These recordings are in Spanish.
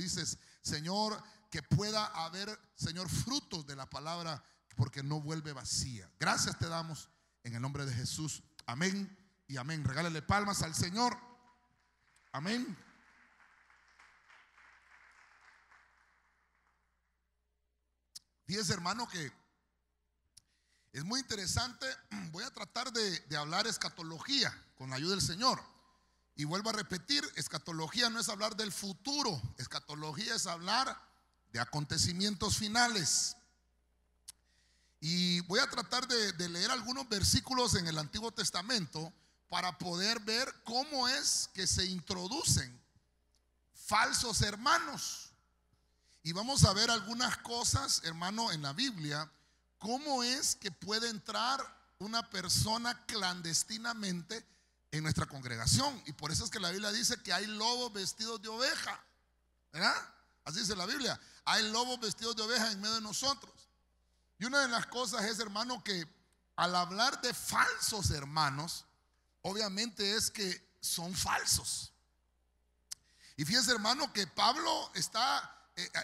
dices, Señor, que pueda haber, Señor, frutos de la palabra, porque no vuelve vacía. Gracias te damos en el nombre de Jesús. Amén y amén. Regálale palmas al Señor. Amén. Fíjese, hermano, que es muy interesante. Voy a tratar de hablar escatología con la ayuda del Señor. Y vuelvo a repetir, escatología no es hablar del futuro. Escatología es hablar de acontecimientos finales. Y voy a tratar de leer algunos versículos en el Antiguo Testamento para poder ver cómo es que se introducen falsos hermanos. Y vamos a ver algunas cosas, hermano, en la Biblia, cómo es que puede entrar una persona clandestinamente en nuestra congregación. Y por eso es que la Biblia dice que hay lobos vestidos de oveja, ¿verdad? Así dice la Biblia, hay lobos vestidos de oveja en medio de nosotros. Y una de las cosas es, hermano, que al hablar de falsos hermanos, obviamente es que son falsos. Y fíjense, hermano, que Pablo está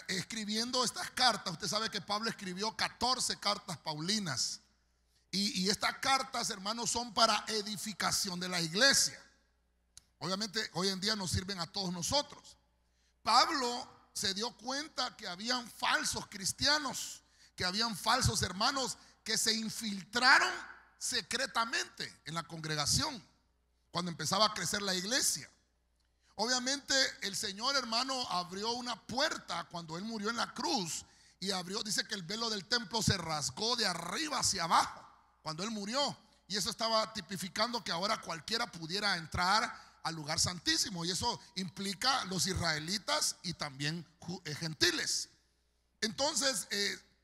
escribiendo estas cartas. Usted sabe que Pablo escribió 14 cartas paulinas. Y estas cartas, hermanos, son para edificación de la iglesia. Obviamente hoy en día nos sirven a todos nosotros. Pablo se dio cuenta que habían falsos cristianos, que habían falsos hermanos que se infiltraron secretamente en la congregación cuando empezaba a crecer la iglesia. Obviamente el Señor, hermano, abrió una puerta cuando Él murió en la cruz. Y abrió, dice que el velo del templo se rasgó de arriba hacia abajo cuando Él murió. Y eso estaba tipificando que ahora cualquiera pudiera entrar al lugar santísimo. Y eso implica los israelitas y también gentiles. Entonces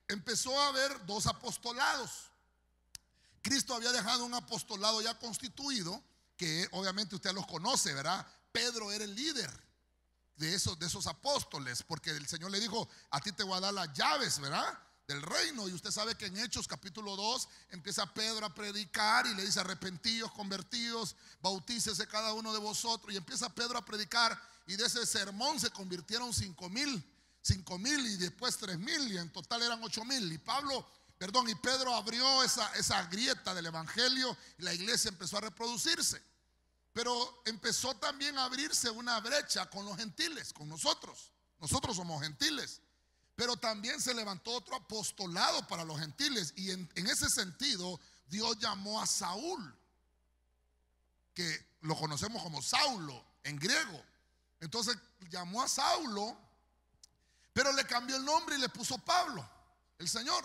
empezó a haber dos apostolados. Cristo había dejado un apostolado ya constituido, que obviamente usted los conoce, ¿verdad? Pedro era el líder de esos apóstoles, porque el Señor le dijo: a ti te voy a dar las llaves, ¿verdad?, del reino. Y usted sabe que en Hechos capítulo 2 empieza Pedro a predicar y le dice: arrepentíos, convertidos, bautícese cada uno de vosotros. Y empieza Pedro a predicar, y de ese sermón se convirtieron 5,000 y después 3,000, y en total eran 8,000. Y Pedro abrió esa grieta del evangelio, y la iglesia empezó a reproducirse. Pero empezó también a abrirse una brecha con los gentiles, con nosotros. Nosotros somos gentiles. Pero también se levantó otro apostolado para los gentiles. Y en ese sentido, Dios llamó a Saúl, que lo conocemos como Saulo en griego. Entonces llamó a Saulo, pero le cambió el nombre y le puso Pablo, el Señor.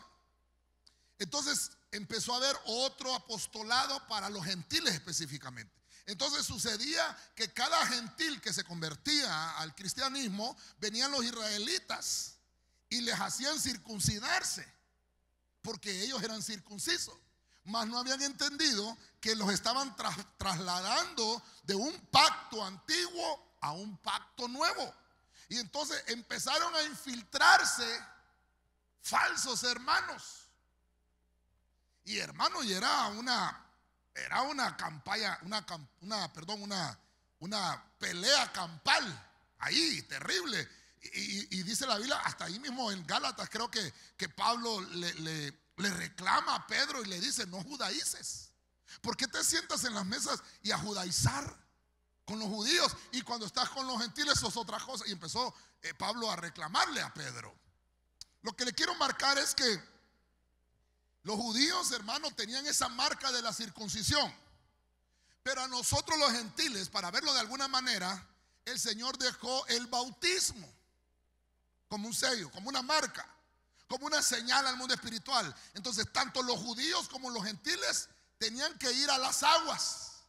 Entonces empezó a haber otro apostolado para los gentiles específicamente. Entonces sucedía que cada gentil que se convertía al cristianismo, venían los israelitas y les hacían circuncidarse, porque ellos eran circuncisos, mas no habían entendido que los estaban trasladando de un pacto antiguo a un pacto nuevo. Y entonces empezaron a infiltrarse falsos hermanos. Y hermano, y era una campaña, una pelea campal ahí, terrible. Y dice la Biblia, hasta ahí mismo en Gálatas, creo que Pablo le reclama a Pedro y le dice: no judaices. ¿Por qué te sientas en las mesas y a judaizar con los judíos? Y cuando estás con los gentiles sos otra cosa. Y empezó Pablo a reclamarle a Pedro. Lo que le quiero marcar es que los judíos, hermanos, tenían esa marca de la circuncisión. Pero a nosotros los gentiles, para verlo de alguna manera, el Señor dejó el bautismo como un sello, como una marca, como una señal al mundo espiritual. Entonces tanto los judíos como los gentiles tenían que ir a las aguas.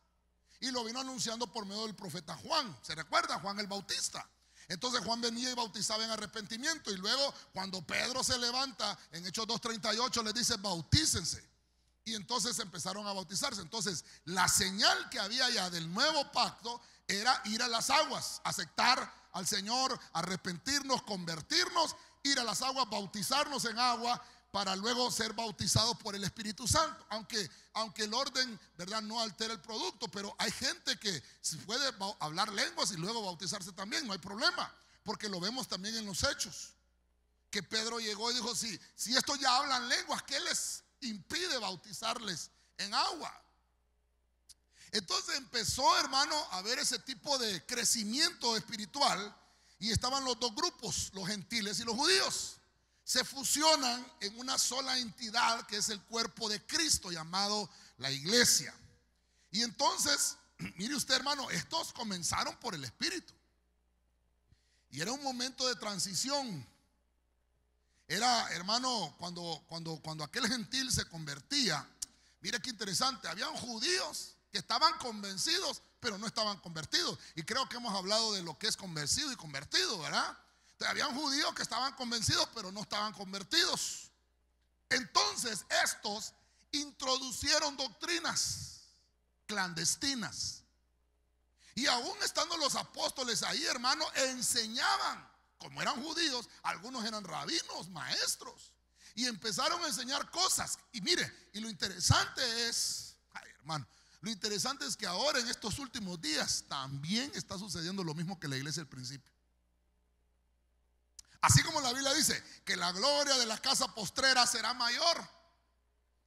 Y lo vino anunciando por medio del profeta Juan. ¿Se recuerda? Juan el Bautista. Entonces Juan venía y bautizaba en arrepentimiento. Y luego cuando Pedro se levanta en Hechos 2:38 le dice: bautícense. Y entonces empezaron a bautizarse. Entonces la señal que había ya del nuevo pacto era ir a las aguas, aceptar al Señor, arrepentirnos, convertirnos, ir a las aguas, bautizarnos en agua, para luego ser bautizados por el Espíritu Santo. Aunque el orden, ¿verdad?, no altera el producto, pero hay gente que puede hablar lenguas y luego bautizarse también, no hay problema. porque lo vemos también en los Hechos, que Pedro llegó y dijo, si estos ya hablan lenguas, ¿qué les impide bautizarles en agua? Entonces empezó, hermano, a ver ese tipo de crecimiento espiritual, y estaban los dos grupos, los gentiles y los judíos. Se fusionan en una sola entidad que es el cuerpo de Cristo, llamado la iglesia. Y entonces, mire usted, hermano, estos comenzaron por el Espíritu, y era un momento de transición. Era, hermano, cuando aquel gentil se convertía, mire qué interesante, habían judíos que estaban convencidos, pero no estaban convertidos. Y creo que hemos hablado de lo que es convencido y convertido, ¿verdad? Entonces, habían judíos que estaban convencidos, pero no estaban convertidos. Entonces estos introducieron doctrinas clandestinas, y aún estando los apóstoles ahí, hermano, enseñaban. Como eran judíos, algunos eran rabinos, maestros, y empezaron a enseñar cosas. Y mire, y lo interesante es, ay, hermano, lo interesante es que ahora en estos últimos días también está sucediendo lo mismo que la iglesia al principio. Así como la Biblia dice que la gloria de la casa postrera será mayor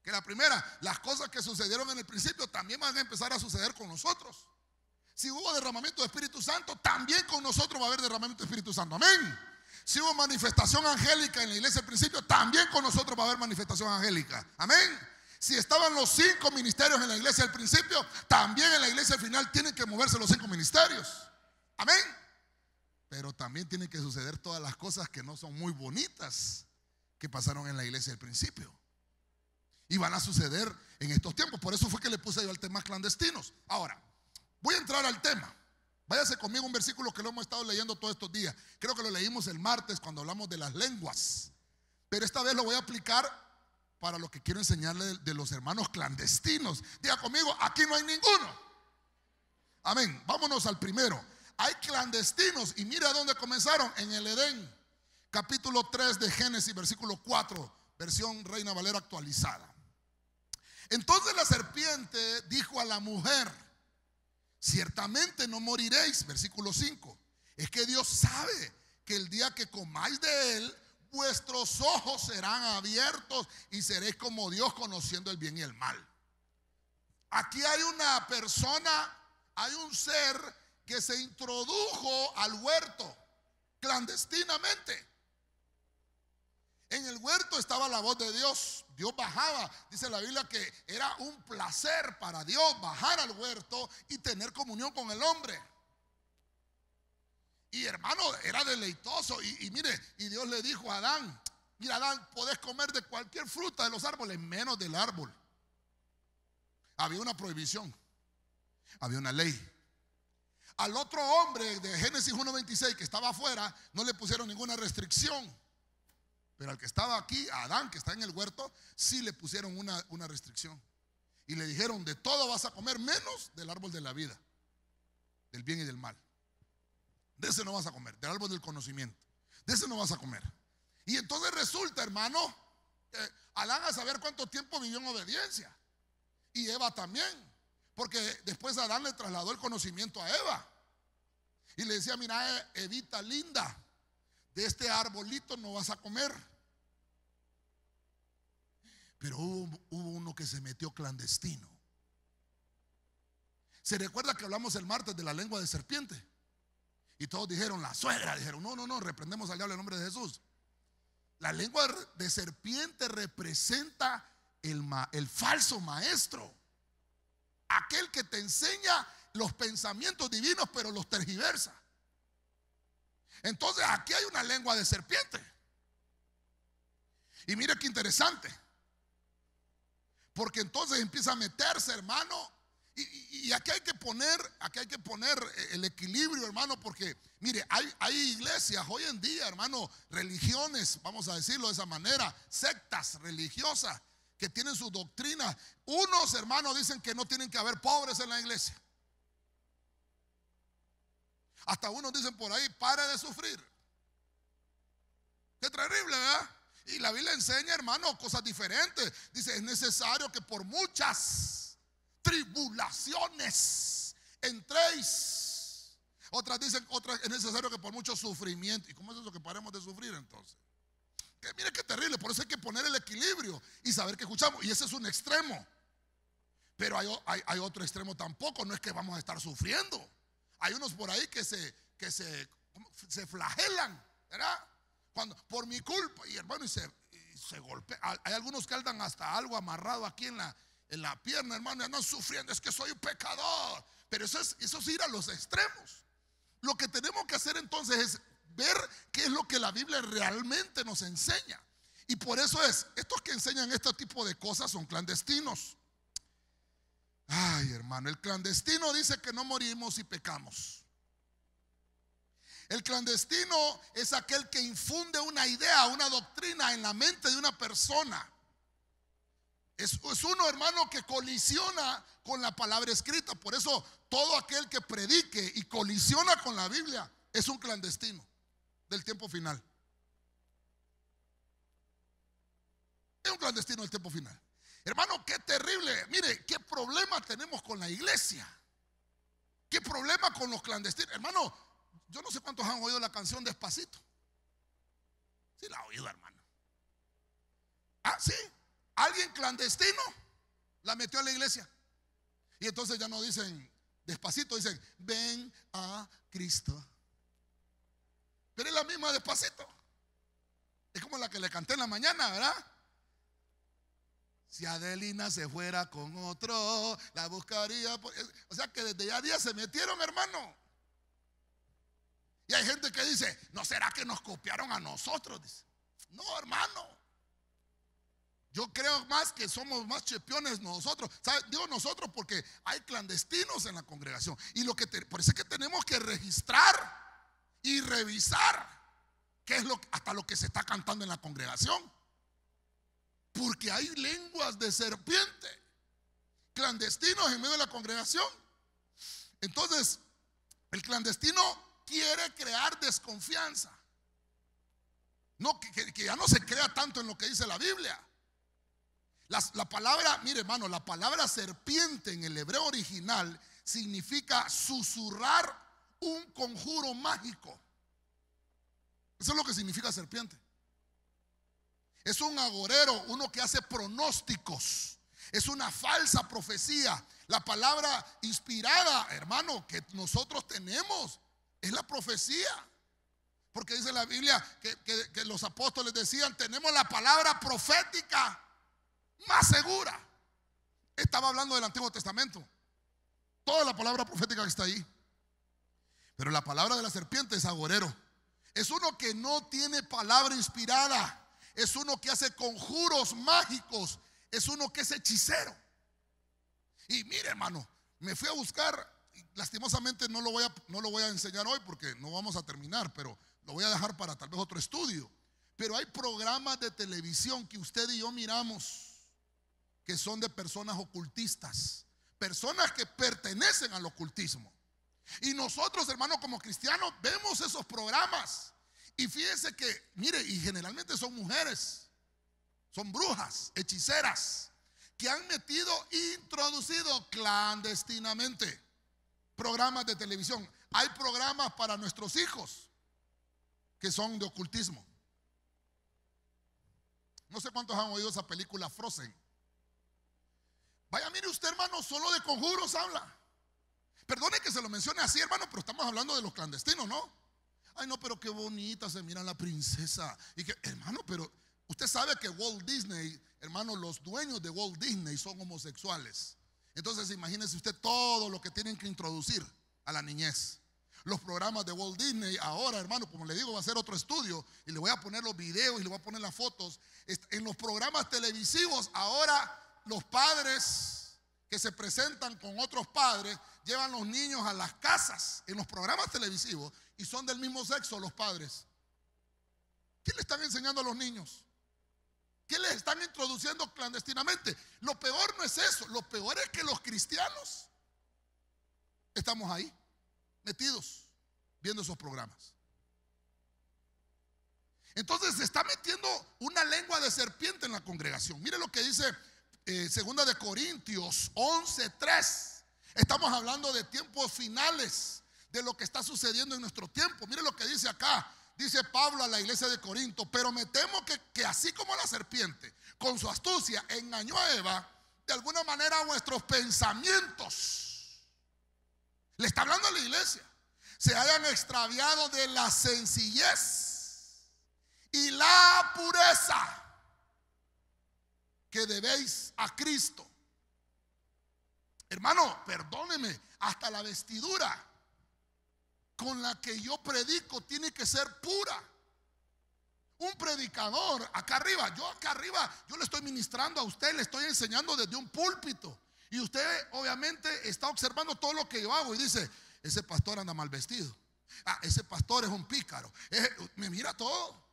que la primera, las cosas que sucedieron en el principio también van a empezar a suceder con nosotros. Si hubo derramamiento de Espíritu Santo, también con nosotros va a haber derramamiento de Espíritu Santo. Amén. Si hubo manifestación angélica en la iglesia al principio, también con nosotros va a haber manifestación angélica. Amén. Si estaban los 5 ministerios en la iglesia al principio, también en la iglesia al final tienen que moverse los 5 ministerios. Amén. Pero también tienen que suceder todas las cosas que no son muy bonitas que pasaron en la iglesia al principio, y van a suceder en estos tiempos. Por eso fue que le puse yo al tema clandestinos. Ahora, voy a entrar al tema. Váyase conmigo un versículo que lo hemos estado leyendo todos estos días. Creo que lo leímos el martes cuando hablamos de las lenguas, pero esta vez lo voy a aplicar para lo que quiero enseñarle de los hermanos clandestinos. Diga conmigo, aquí no hay ninguno. Amén. Vámonos al primero. Hay clandestinos, y mira dónde comenzaron: en el Edén. Capítulo 3 de Génesis, versículo 4, versión Reina Valera actualizada. Entonces la serpiente dijo a la mujer: ciertamente no moriréis. Versículo 5. Es que Dios sabe que el día que comáis de él, vuestros ojos serán abiertos y seréis como Dios, conociendo el bien y el mal. Aquí hay una persona, hay un ser que se introdujo al huerto clandestinamente. En el huerto estaba la voz de Dios. Dios bajaba. Dice la Biblia que era un placer para Dios bajar al huerto y tener comunión con el hombre. Y hermano, era deleitoso. Y mire, y Dios le dijo a Adán: mira, Adán, podés comer de cualquier fruta de los árboles, menos del árbol. Había una prohibición, había una ley. Al otro hombre de Génesis 1:26 que estaba afuera, no le pusieron ninguna restricción. Pero al que estaba aquí, a Adán, que está en el huerto, sí le pusieron una restricción. Y le dijeron: de todo vas a comer, menos del árbol de la vida, del bien y del mal. De ese no vas a comer. Del árbol del conocimiento, de ese no vas a comer. Y entonces resulta, hermano, Adán, a saber cuánto tiempo vivió en obediencia. Y Eva también, porque después Adán le trasladó el conocimiento a Eva. Y le decía: mira, Evita linda, de este arbolito no vas a comer. Pero hubo uno que se metió clandestino. ¿Se recuerda que hablamos el martes de la lengua de serpiente? Y todos dijeron: la suegra. Dijeron: no, reprendemos al diablo en nombre de Jesús. La lengua de serpiente representa el falso maestro, aquel que te enseña los pensamientos divinos pero los tergiversa. Entonces aquí hay una lengua de serpiente. Y mire qué interesante, porque entonces empieza a meterse, hermano. Y aquí hay que poner el equilibrio, hermano, porque mire, hay iglesias hoy en día, hermano, religiones, vamos a decirlo de esa manera, sectas religiosas que tienen sus doctrinas. Unos, hermanos, dicen que no tienen que haber pobres en la iglesia. Hasta unos dicen por ahí: pare de sufrir. Qué terrible, ¿verdad? Y la Biblia enseña, hermano, cosas diferentes. Dice: es necesario que por muchas tribulaciones entréis Otras dicen, otras es necesario que por mucho sufrimiento. ¿Y cómo es eso que paremos de sufrir entonces? Que mire qué terrible. Por eso hay que poner el equilibrio y saber que escuchamos. Y ese es un extremo. Pero hay otro extremo tampoco. No es que vamos a estar sufriendo. Hay unos por ahí que se flagelan, ¿verdad? Por mi culpa. Y hermano, y se golpea. Hay algunos que andan hasta algo amarrado aquí en la pierna, hermano, y andan sufriendo. Es que soy un pecador. Pero eso es ir a los extremos. Lo que tenemos que hacer entonces es ver qué es lo que la Biblia realmente nos enseña. Y por eso estos que enseñan este tipo de cosas son clandestinos. Ay, hermano, el clandestino dice que no morimos si pecamos. El clandestino es aquel que infunde una idea, una doctrina en la mente de una persona. Es uno, hermano, que colisiona con la palabra escrita. Por eso todo aquel que predique y colisiona con la Biblia es un clandestino del tiempo final. Es un clandestino del tiempo final. Hermano, qué terrible. Mire, qué problema tenemos con la iglesia. Qué problema con los clandestinos. Hermano, yo no sé cuántos han oído la canción Despacito. Sí la ha oído, hermano. Ah, sí. Alguien clandestino la metió a la iglesia. Y entonces ya no dicen Despacito, dicen ven a Cristo. Pero es la misma Despacito. Es como la que le canté en la mañana, ¿verdad? Si Adelina se fuera con otro, la buscaría. O sea que desde ya días se metieron, hermano. Y hay gente que dice, ¿no será que nos copiaron a nosotros? Dice, no, hermano. Yo creo más que somos más chepiones nosotros. ¿Sabe? Digo nosotros porque hay clandestinos en la congregación. Y por eso es que tenemos que registrar y revisar qué es hasta lo que se está cantando en la congregación. Porque hay lenguas de serpiente clandestinos en medio de la congregación. Entonces, el clandestino quiere crear desconfianza. No, que ya no se crea tanto en lo que dice la Biblia. La palabra, mire hermano, la palabra serpiente en el hebreo original significa susurrar un conjuro mágico. Eso es lo que significa serpiente. Es un agorero, uno que hace pronósticos. Es una falsa profecía. La palabra inspirada, hermano, que nosotros tenemos es la profecía. Porque dice la Biblia que los apóstoles decían, tenemos la palabra profética más segura. Estaba hablando del Antiguo Testamento. Toda la palabra profética que está ahí. Pero la palabra de la serpiente es agorero. Es uno que no tiene palabra inspirada. Es uno que hace conjuros mágicos. Es uno que es hechicero. Y mire, hermano, me fui a buscar. Lastimosamente no lo voy a enseñar hoy porque no vamos a terminar, pero lo voy a dejar para tal vez otro estudio. Pero hay programas de televisión que usted y yo miramos que son de personas ocultistas, personas que pertenecen al ocultismo. Y nosotros, hermanos, como cristianos, vemos esos programas. Y fíjense que, mire, y generalmente son mujeres, son brujas, hechiceras, que han introducido clandestinamente programas de televisión. Hay programas para nuestros hijos que son de ocultismo. No sé cuántos han oído esa película Frozen. Vaya, mire usted, hermano, solo de conjuros habla. Perdone que se lo mencione así, hermano, pero estamos hablando de los clandestinos, ¿no? Ay, no, pero qué bonita se mira la princesa. Y que, hermano, pero usted sabe que Walt Disney, hermano, los dueños de Walt Disney son homosexuales. Entonces imagínese usted todo lo que tienen que introducir a la niñez. Los programas de Walt Disney ahora, hermano, como le digo, va a ser otro estudio y le voy a poner los videos y le voy a poner las fotos. En los programas televisivos ahora los padres que se presentan con otros padres llevan los niños a las casas en los programas televisivos y son del mismo sexo los padres. ¿Qué le están enseñando a los niños? ¿Qué les están introduciendo clandestinamente? Lo peor no es eso, lo peor es que los cristianos estamos ahí, metidos, viendo esos programas. Entonces se está metiendo una lengua de serpiente en la congregación. Mire lo que dice Segunda de Corintios 11:3. Estamos hablando de tiempos finales, de lo que está sucediendo en nuestro tiempo. Mire lo que dice acá. Dice Pablo a la iglesia de Corinto: pero me temo que así como la serpiente con su astucia engañó a Eva, de alguna manera vuestros pensamientos, le está hablando a la iglesia, se hayan extraviado de la sencillez y la pureza que debéis a Cristo. Hermano, perdóneme, hasta la vestidura con la que yo predico tiene que ser pura. Un predicador acá arriba, yo le estoy ministrando a usted, le estoy enseñando desde un púlpito, y usted obviamente está observando todo lo que yo hago y dice: ese pastor anda mal vestido, ese pastor es un pícaro, me mira todo.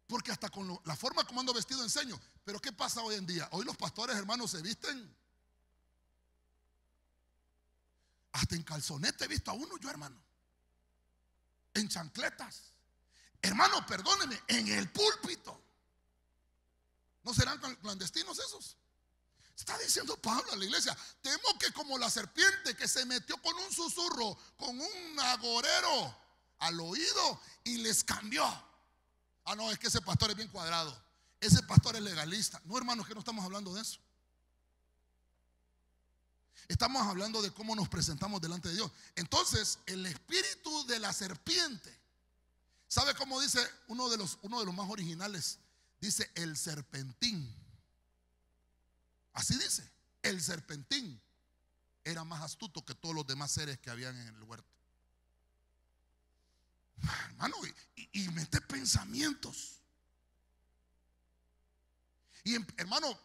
Porque hasta con la forma como ando vestido enseño. Pero ¿qué pasa hoy en día? Hoy los pastores, hermanos, se visten hasta en calzonete. He visto a uno yo, hermano, en chancletas. Hermano, perdóneme, en el púlpito. ¿No serán clandestinos esos? Está diciendo Pablo a la iglesia: temo que como la serpiente que se metió con un susurro, con un agorero al oído y les cambió. No, es que ese pastor es bien cuadrado, ese pastor es legalista. No, hermanos, que no estamos hablando de eso. Estamos hablando de cómo nos presentamos delante de Dios. Entonces, el espíritu de la serpiente, ¿sabe cómo dice uno de los más originales? Dice el serpentín. Así dice, el serpentín era más astuto que todos los demás seres que habían en el huerto. Hermano, y mete pensamientos. Y hermano,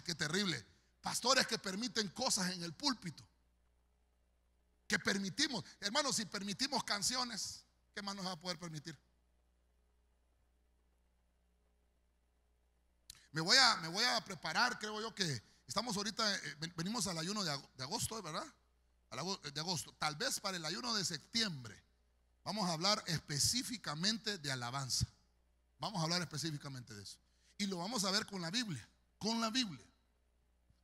qué terrible. Pastores que permiten cosas en el púlpito. Que permitimos, hermano, si permitimos canciones, ¿qué más nos va a poder permitir? Me voy a preparar, creo yo que estamos ahorita, venimos al ayuno de agosto, ¿verdad? De agosto. Tal vez para el ayuno de septiembre vamos a hablar específicamente de alabanza. Vamos a hablar específicamente de eso. Y lo vamos a ver con la Biblia. Con la Biblia.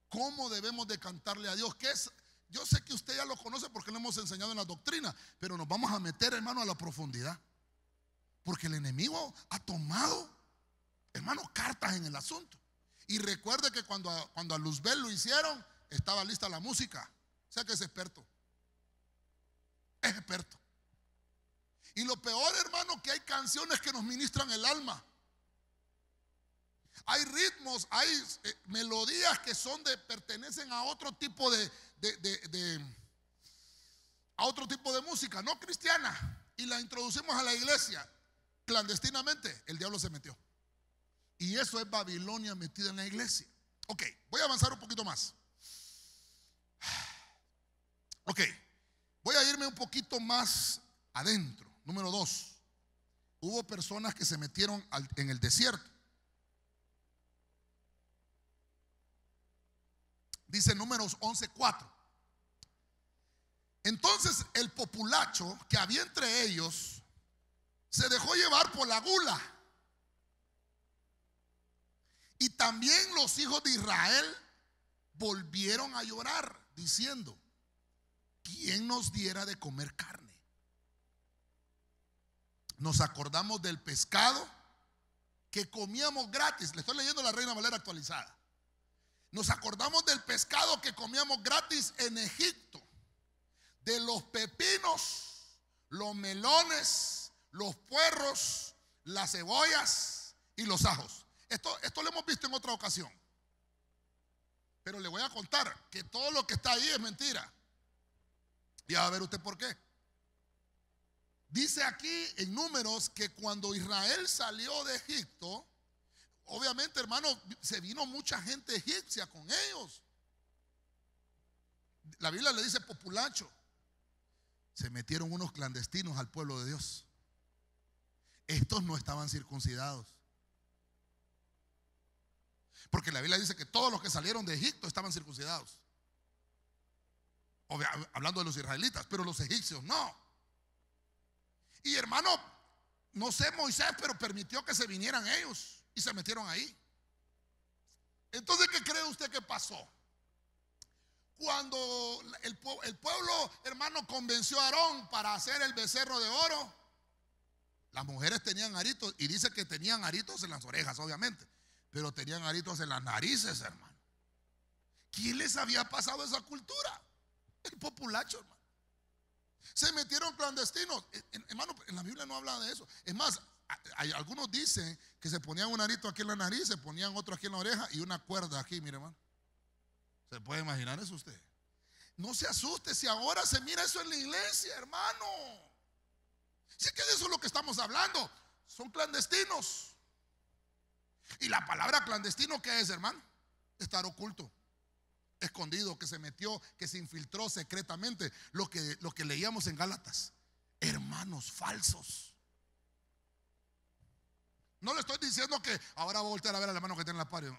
¿Cómo debemos de cantarle a Dios? ¿Qué es? Yo sé que usted ya lo conoce porque lo hemos enseñado en la doctrina, pero nos vamos a meter, hermano, a la profundidad. Porque el enemigo ha tomado, hermano, cartas en el asunto. Y recuerde que cuando a Luzbel lo hicieron, estaba lista la música. O sea que es experto. Es experto. Y lo peor, hermano, que hay canciones que nos ministran el alma. Hay ritmos, hay melodías que pertenecen a otro tipo a otro tipo de música, no cristiana, y la introducimos a la iglesia clandestinamente. El diablo se metió. Y eso es Babilonia metida en la iglesia. Ok, voy a avanzar un poquito más. Ok, voy a irme un poquito más adentro. Número 2, hubo personas que se metieron en el desierto. Dice Números 11:4. Entonces el populacho que había entre ellos se dejó llevar por la gula. Y también los hijos de Israel volvieron a llorar, diciendo: ¿quién nos diera de comer carne? Nos acordamos del pescado que comíamos gratis. Le estoy leyendo la Reina Valera actualizada. Nos acordamos del pescado que comíamos gratis en Egipto, de los pepinos, los melones, los puerros, las cebollas y los ajos. Esto lo hemos visto en otra ocasión. Pero le voy a contar que todo lo que está ahí es mentira. Y va a ver usted por qué. Dice aquí en Números que cuando Israel salió de Egipto, obviamente, hermano, se vino mucha gente egipcia con ellos. La Biblia le dice populacho. Se metieron unos clandestinos al pueblo de Dios. Estos no estaban circuncidados. Porque la Biblia dice que todos los que salieron de Egipto estaban circuncidados. Hablando de los israelitas, pero los egipcios no. Y hermano, no sé Moisés, pero permitió que se vinieran ellos y se metieron ahí. Entonces, ¿qué cree usted que pasó? Cuando el pueblo, hermano, convenció a Aarón para hacer el becerro de oro, las mujeres tenían aritos, y dice que tenían aritos en las orejas, obviamente, pero tenían aritos en las narices, hermano. ¿Quién les había pasado esa cultura? El populacho, hermano. Se metieron clandestinos. Hermano, en la Biblia no habla de eso. Es más, algunos dicen que se ponían un arito aquí en la nariz, se ponían otro aquí en la oreja y una cuerda aquí, mire, hermano. ¿Se puede imaginar eso usted? No se asuste si ahora se mira eso en la iglesia, hermano. Sí, que de eso es lo que estamos hablando. Son clandestinos. Y la palabra clandestino, ¿qué es, hermano? Estar oculto, escondido, que se metió, que se infiltró secretamente. Lo que leíamos en Gálatas. Hermanos falsos. No le estoy diciendo que ahora va a voltear a ver al hermano que está en la pared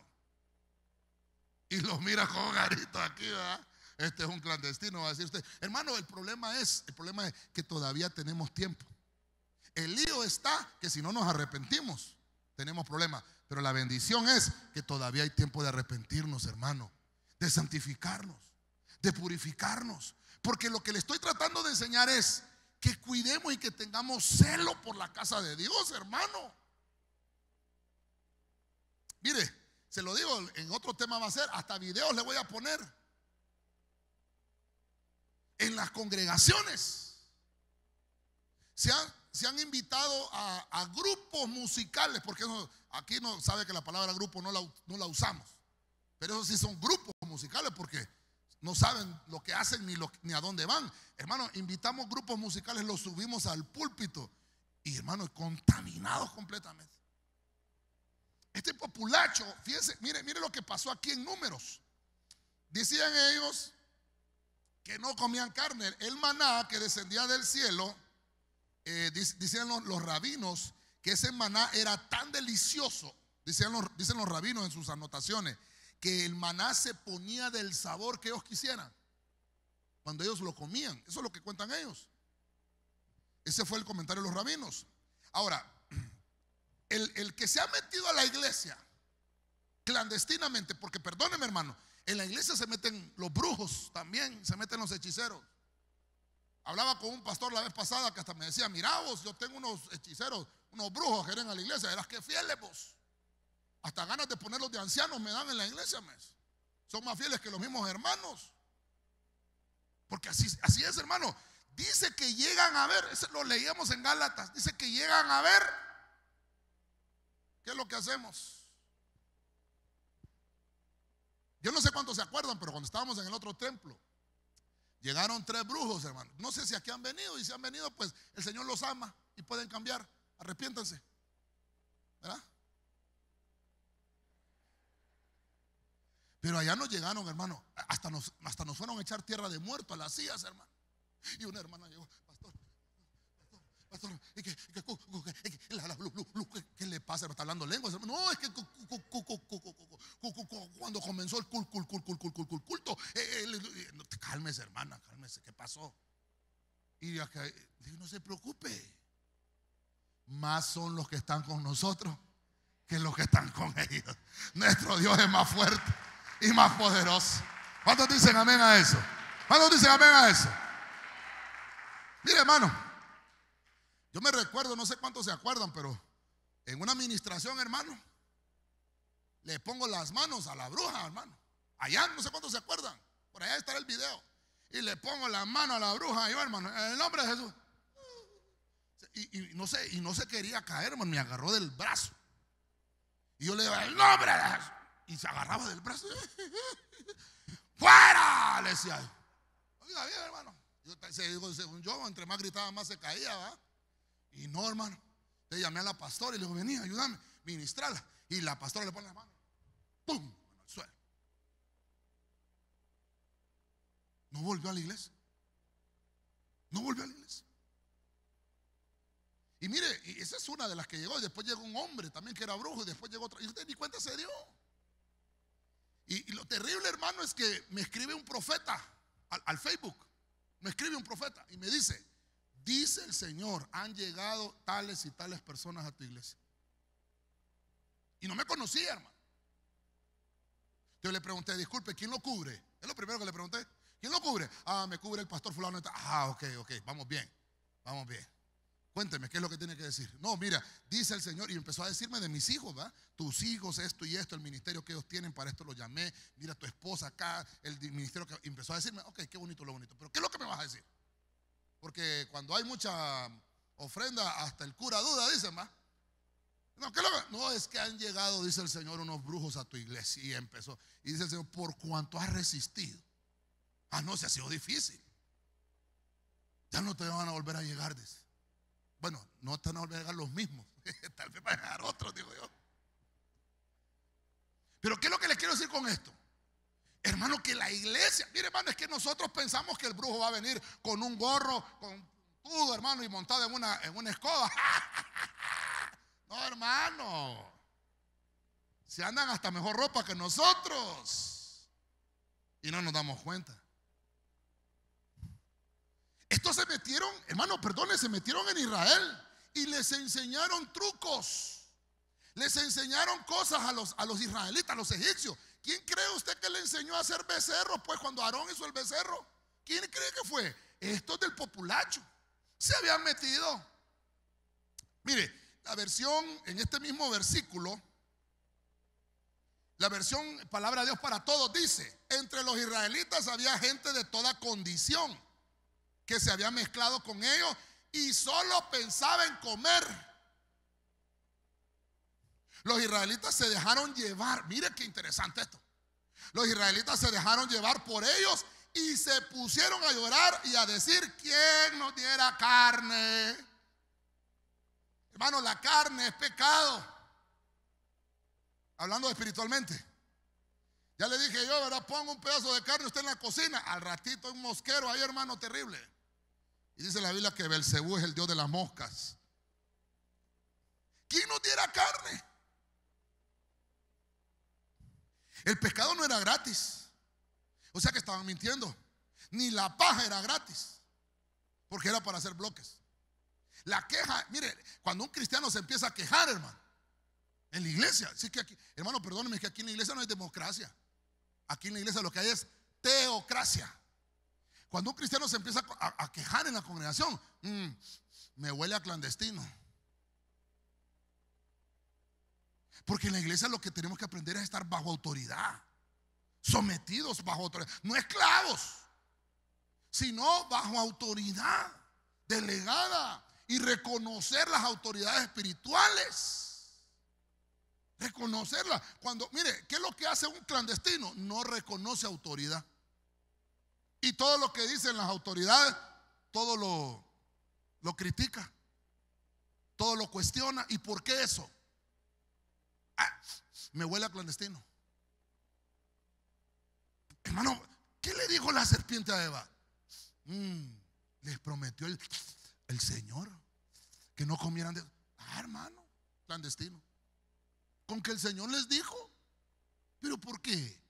y lo mira con un garito aquí, ¿verdad? Este es un clandestino, va a decir usted. Hermano, el problema es que todavía tenemos tiempo. El lío está que si no nos arrepentimos, tenemos problemas. Pero la bendición es que todavía hay tiempo de arrepentirnos, hermano, de santificarnos, de purificarnos. Porque lo que le estoy tratando de enseñar es que cuidemos y que tengamos celo por la casa de Dios, hermano. Mire, se lo digo, en otro tema va a ser, hasta videos le voy a poner. En las congregaciones se han invitado a grupos musicales, porque aquí no sabe que la palabra grupo no la usamos, pero eso sí son grupos musicales, porque no saben lo que hacen ni a dónde van. Hermano, invitamos grupos musicales, los subimos al púlpito y, hermano, contaminados completamente. Este populacho, fíjense, mire lo que pasó aquí en Números. Decían ellos que no comían carne. El maná que descendía del cielo, dicen los rabinos que ese maná era tan delicioso, dicen los rabinos en sus anotaciones, que el maná se ponía del sabor que ellos quisieran cuando ellos lo comían. Eso es lo que cuentan ellos. Ese fue el comentario de los rabinos. Ahora, el que se ha metido a la iglesia clandestinamente, porque perdóneme, hermano, en la iglesia se meten los brujos también, se meten los hechiceros. Hablaba con un pastor la vez pasada que hasta me decía: mira vos, yo tengo unos hechiceros, unos brujos que vienen a la iglesia. Verás que fieles vos. Hasta ganas de ponerlos de ancianos me dan en la iglesia, mes. Son más fieles que los mismos hermanos. Porque así es, hermano. Dice que llegan a ver, eso lo leíamos en Gálatas, dice que llegan a ver. ¿Qué es lo que hacemos? Yo no sé cuántos se acuerdan, pero cuando estábamos en el otro templo, llegaron 3 brujos, hermano. No sé si aquí han venido, y si han venido, pues el Señor los ama y pueden cambiar. Arrepiéntanse, ¿verdad? Pero allá nos llegaron, hermano. Hasta nos fueron a echar tierra de muerto a las sillas, hermano. Y una hermana llegó: pastor, ¿qué le pasa? ¿Está hablando lenguas? No, es que cuando comenzó el culto, cálmese, hermana, cálmese, ¿qué pasó? Y acá, no se preocupe, más son los que están con nosotros que los que están con ellos. Nuestro Dios es más fuerte y más poderoso. ¿Cuántos dicen amén a eso? ¿Cuántos dicen amén a eso? Mire, hermano, yo me recuerdo, no sé cuántos se acuerdan, pero en una administración, hermano, le pongo las manos a la bruja, hermano. Allá, no sé cuántos se acuerdan, por allá estará el video. Y le pongo la mano a la bruja, y yo, hermano, en el nombre de Jesús. Y no se quería caer, hermano, me agarró del brazo. Y yo le digo: el nombre de Jesús. Y se agarraba del brazo. ¡Fuera! Le decía. Oiga bien, hermano. Según yo, entre más gritaba, más se caía, ¿va? Y no, hermano. Le llamé a la pastora y le digo: vení, ayúdame, ministrala. Y la pastora le pone la mano, ¡pum!, en el suelo. No volvió a la iglesia. No volvió a la iglesia. Y mire, y esa es una de las que llegó. Y después llegó un hombre también que era brujo. Y después llegó otra. Y usted ni cuenta se dio. Y lo terrible, hermano, es que me escribe un profeta al Facebook. Me escribe un profeta y me dice: dice el Señor, han llegado tales y tales personas a tu iglesia. Y no me conocía, hermano. Yo le pregunté: disculpe, ¿quién lo cubre? Es lo primero que le pregunté. ¿Quién lo cubre? Ah, me cubre el pastor fulano. Ah, ok, vamos bien, vamos bien. Cuénteme, ¿qué es lo que tiene que decir? No, mira, dice el Señor, y empezó a decirme de mis hijos, ¿verdad? Tus hijos, esto y esto, el ministerio que ellos tienen, para esto lo llamé. Mira, tu esposa acá, el ministerio que... Y empezó a decirme, ok, qué bonito lo bonito. Pero ¿qué es lo que me vas a decir? Porque cuando hay mucha ofrenda, hasta el cura duda, dicen, ¿va? No, ¿qué es lo que? No, es que han llegado, dice el Señor, unos brujos a tu iglesia. Y empezó, y dice el Señor, por cuanto has resistido. Ah, no, se ha sido difícil. Ya no te van a volver a llegar, dice. Bueno, no te van a volver a llegar los mismos. Tal vez van a llegar otros, digo yo. Pero ¿qué es lo que les quiero decir con esto? Hermano, que la iglesia, mire, hermano, es que nosotros pensamos que el brujo va a venir con un gorro, con todo, hermano, y montado en una escoba. No, hermano. Se andan hasta mejor ropa que nosotros. Y no nos damos cuenta. Estos se metieron, hermano, perdone, se metieron en Israel y les enseñaron trucos. Les enseñaron cosas a los israelitas, a los egipcios. ¿Quién cree usted que le enseñó a hacer becerros? Pues cuando Aarón hizo el becerro, ¿quién cree que fue? Estos del populacho. Se habían metido. Mire, la versión en este mismo versículo, la versión Palabra de Dios para Todos dice: entre los israelitas había gente de toda condición que se había mezclado con ellos y solo pensaba en comer. Los israelitas se dejaron llevar. Mire qué interesante esto. Los israelitas se dejaron llevar por ellos y se pusieron a llorar y a decir: ¿quién nos diera carne? Hermano, la carne es pecado. Hablando espiritualmente. Ya le dije yo, ¿verdad? Ponga un pedazo de carne usted en la cocina. Al ratito hay un mosquero ahí, hermano, terrible. Y dice la Biblia que Belcebú es el dios de las moscas. ¿Quién nos diera carne? El pescado no era gratis. O sea que estaban mintiendo. Ni la paja era gratis, porque era para hacer bloques. La queja, mire, cuando un cristiano se empieza a quejar, hermano, en la iglesia, sí que aquí, hermano, perdóneme, que aquí en la iglesia no hay democracia. Aquí en la iglesia lo que hay es teocracia. Cuando un cristiano se empieza a quejar en la congregación, me huele a clandestino. Porque en la iglesia lo que tenemos que aprender es estar bajo autoridad, sometidos bajo autoridad, no esclavos, sino bajo autoridad delegada, y reconocer las autoridades espirituales. Reconocerlas. Cuando, mire, ¿qué es lo que hace un clandestino? No reconoce autoridad. Y todo lo que dicen las autoridades, todo lo critica, todo lo cuestiona. ¿Y por qué eso? Me huele a clandestino. Hermano, ¿qué le dijo la serpiente a Eva? Les prometió el Señor que no comieran de... hermano, clandestino. Con que el Señor les dijo. ¿Pero por qué?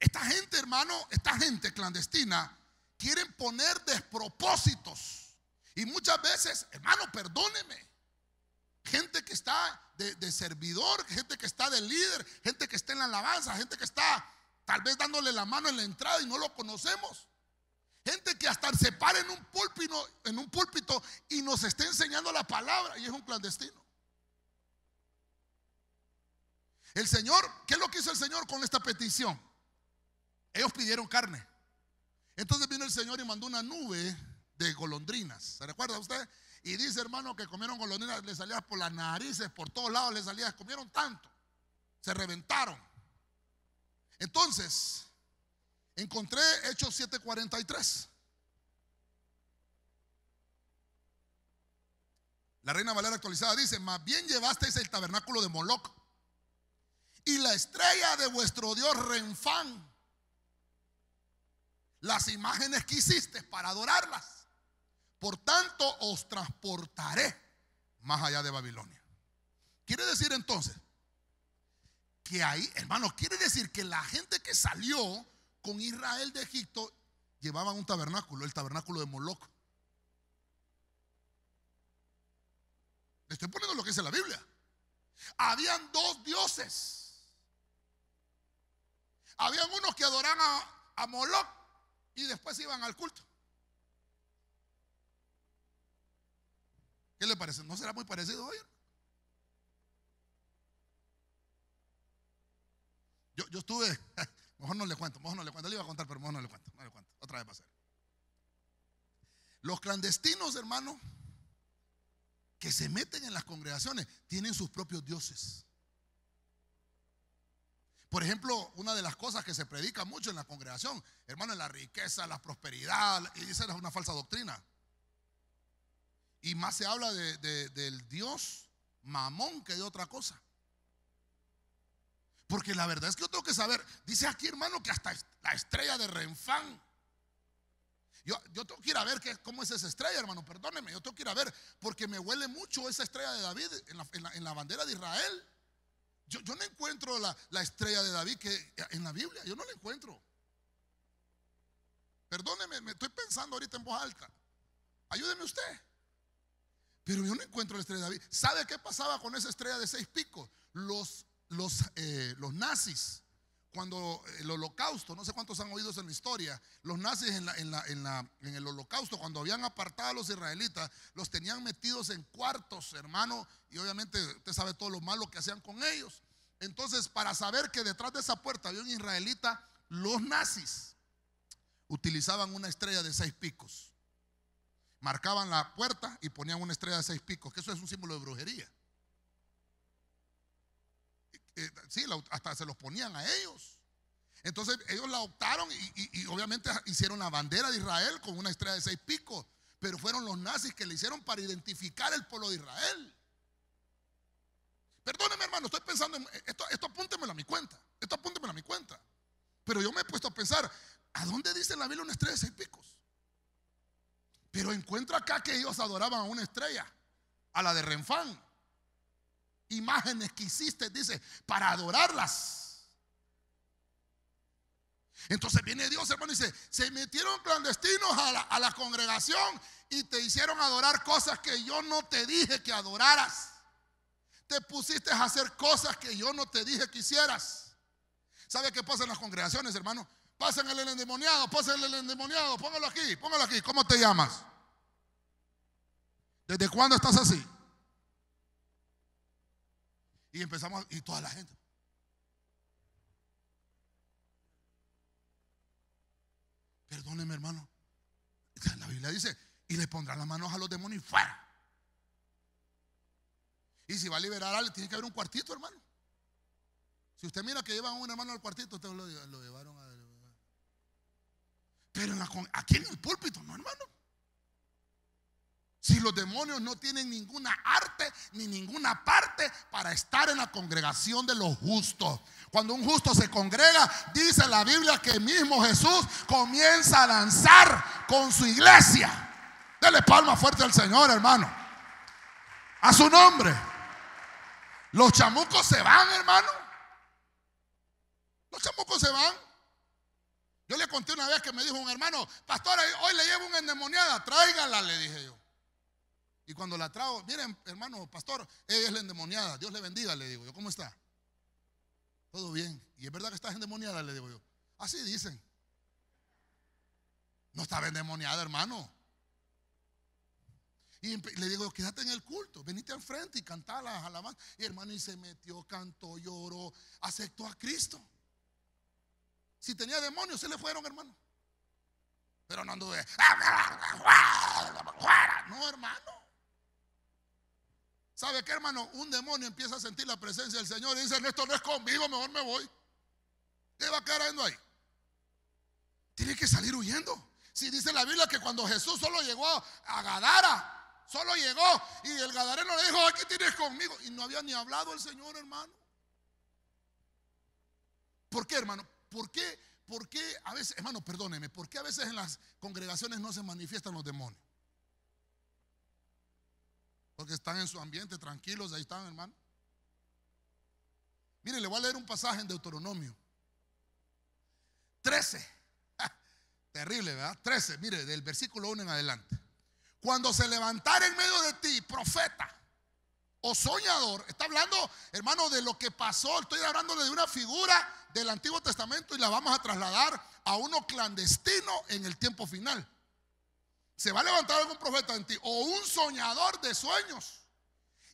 Esta gente, hermano, esta gente clandestina quieren poner despropósitos. Y muchas veces, hermano, perdóneme, gente que está de servidor, gente que está de líder, gente que está en la alabanza, gente que está tal vez dándole la mano en la entrada y no lo conocemos. Gente que hasta se para en un púlpito y nos está enseñando la palabra y es un clandestino. El Señor, ¿qué es lo que hizo el Señor con esta petición? Ellos pidieron carne. Entonces vino el Señor y mandó una nube de golondrinas. ¿Se recuerda usted? Y dice, hermano, que comieron golondrinas, le salía por las narices, por todos lados le salía, comieron tanto, se reventaron. Entonces, encontré Hechos 7:43. La Reina Valera actualizada dice: más bien llevasteis el tabernáculo de Moloc y la estrella de vuestro dios Renfán, las imágenes que hiciste para adorarlas. Por tanto os transportaré más allá de Babilonia. Quiere decir entonces que ahí, hermano, quiere decir que la gente que salió con Israel de Egipto llevaban un tabernáculo, el tabernáculo de Moloc. Le estoy poniendo lo que dice la Biblia. Habían dos dioses. Habían unos que adoraban a Moloch y después iban al culto. ¿Qué le parece? ¿No será muy parecido hoy? Yo estuve, mejor no le cuento, le iba a contar, pero mejor no le cuento, otra vez va a ser. Los clandestinos, hermano, que se meten en las congregaciones, tienen sus propios dioses. Por ejemplo, una de las cosas que se predica mucho en la congregación, hermano, es la riqueza, la prosperidad, y esa es una falsa doctrina. Y más se habla del Dios Mamón que de otra cosa. Porque la verdad es que yo tengo que saber, dice aquí, hermano, que hasta la estrella de Renfán. Yo tengo que ir a ver cómo es esa estrella, hermano, perdóneme, yo tengo que ir a ver, porque me huele mucho esa estrella de David en la bandera de Israel. Yo no encuentro la estrella de David que en la Biblia, yo no la encuentro. Perdóneme, me estoy pensando ahorita en voz alta. Ayúdeme usted. Pero yo no encuentro la estrella de David. ¿Sabe qué pasaba con esa estrella de 6 picos? Los nazis, cuando el holocausto, no sé cuántos han oído en la historia, los nazis en el holocausto, cuando habían apartado a los israelitas, los tenían metidos en cuartos, hermano, y obviamente usted sabe todo lo malo que hacían con ellos. Entonces, para saber que detrás de esa puerta había un israelita, los nazis utilizaban una estrella de 6 picos. Marcaban la puerta y ponían una estrella de 6 picos, que eso es un símbolo de brujería. Sí, hasta se los ponían a ellos. Entonces ellos la optaron y obviamente hicieron la bandera de Israel con una estrella de 6 picos. Pero fueron los nazis que le hicieron para identificar el pueblo de Israel. Perdóneme, hermano, estoy pensando en esto apúntemelo a mi cuenta. Pero yo me he puesto a pensar, ¿a dónde dice en la Biblia una estrella de 6 picos? Pero encuentro acá que ellos adoraban a una estrella, a la de Renfán. Imágenes que hiciste, dice, para adorarlas. Entonces viene Dios, hermano, y dice, se metieron clandestinos a la congregación y te hicieron adorar cosas que yo no te dije que adoraras. Te pusiste a hacer cosas que yo no te dije que hicieras. ¿Sabe qué pasa en las congregaciones, hermano? Pasen el endemoniado, póngalo aquí. ¿Cómo te llamas? ¿Desde cuándo estás así? Y empezamos, y toda la gente. Perdóneme, hermano. La Biblia dice, y le pondrán las manos a los demonios y fuera. Y si va a liberar a alguien, tiene que haber un cuartito, hermano. Si usted mira que llevan a un hermano al cuartito, usted lo llevaron a... Pero aquí en el púlpito, no, hermano. Si los demonios no tienen ninguna arte ni ninguna parte para estar en la congregación de los justos. Cuando un justo se congrega, dice la Biblia que mismo Jesús comienza a danzar con su iglesia. Dele palma fuerte al Señor, hermano. A su nombre. Los chamucos se van, hermano. Los chamucos se van. Yo le conté una vez que me dijo un hermano, pastor, hoy le llevo una endemoniada, tráigala, le dije yo. Y cuando la trago, miren, hermano, pastor, ella es la endemoniada, Dios le bendiga, le digo yo, ¿cómo está? Todo bien. ¿Y es verdad que estás endemoniada? Le digo yo. Así dicen. No estaba endemoniada, hermano. Y le digo, quédate en el culto, venite al frente y cantá las alabanzas. Y hermano, y se metió, cantó, lloró, aceptó a Cristo. Si tenía demonios, se le fueron, hermano. Pero no anduve. No, hermano. ¿Sabe qué, hermano? Un demonio empieza a sentir la presencia del Señor y dice, esto no es conmigo, mejor me voy. ¿Qué va a quedar yendo ahí? Tiene que salir huyendo. Si dice la Biblia que cuando Jesús solo llegó a Gadara, solo llegó y el gadareno le dijo, aquí tienes conmigo. Y no había ni hablado el Señor, hermano. ¿Por qué, hermano? ¿Por qué a veces, hermano, perdóneme, por qué a veces en las congregaciones no se manifiestan los demonios? Porque están en su ambiente tranquilos, ahí están, hermano. Mire, le voy a leer un pasaje en Deuteronomio 13. Terrible, ¿verdad? 13, mire, del versículo 1 en adelante. Cuando se levantara en medio de ti profeta o soñador, está hablando, hermano, de lo que pasó. Estoy hablándole de una figura del Antiguo Testamento y la vamos a trasladar a uno clandestino en el tiempo final. Se va a levantar algún profeta en ti, o un soñador de sueños,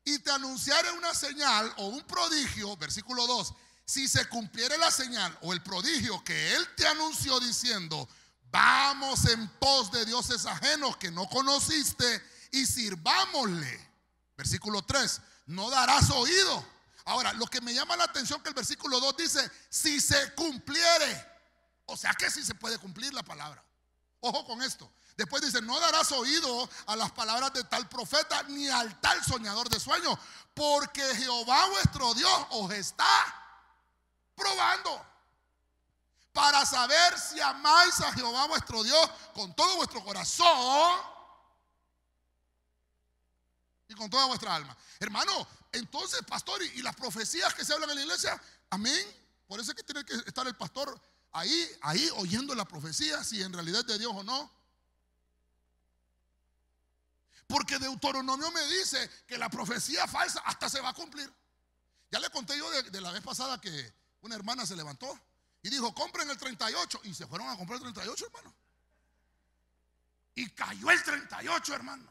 y te anunciare una señal o un prodigio, versículo 2. Si se cumpliere la señal o el prodigio que él te anunció diciendo: vamos en pos de dioses ajenos que no conociste y sirvámosle. Versículo 3, no darás oído. Ahora, lo que me llama la atención que el versículo 2 dice: si se cumpliere. O sea que sí se puede cumplir la palabra. Ojo con esto. Después dice: no darás oído a las palabras de tal profeta ni al tal soñador de sueños, porque Jehová vuestro Dios os está probando para saber si amáis a Jehová vuestro Dios con todo vuestro corazón y con toda vuestra alma. Hermano, entonces, pastor, y las profecías que se hablan en la iglesia, amén. Por eso es que tiene que estar el pastor ahí oyendo la profecía, si en realidad es de Dios o no. Porque Deuteronomio me dice que la profecía falsa hasta se va a cumplir. Ya le conté yo de la vez pasada que una hermana se levantó y dijo: compren el 38. Y se fueron a comprar el 38, hermano. Y cayó el 38, hermano.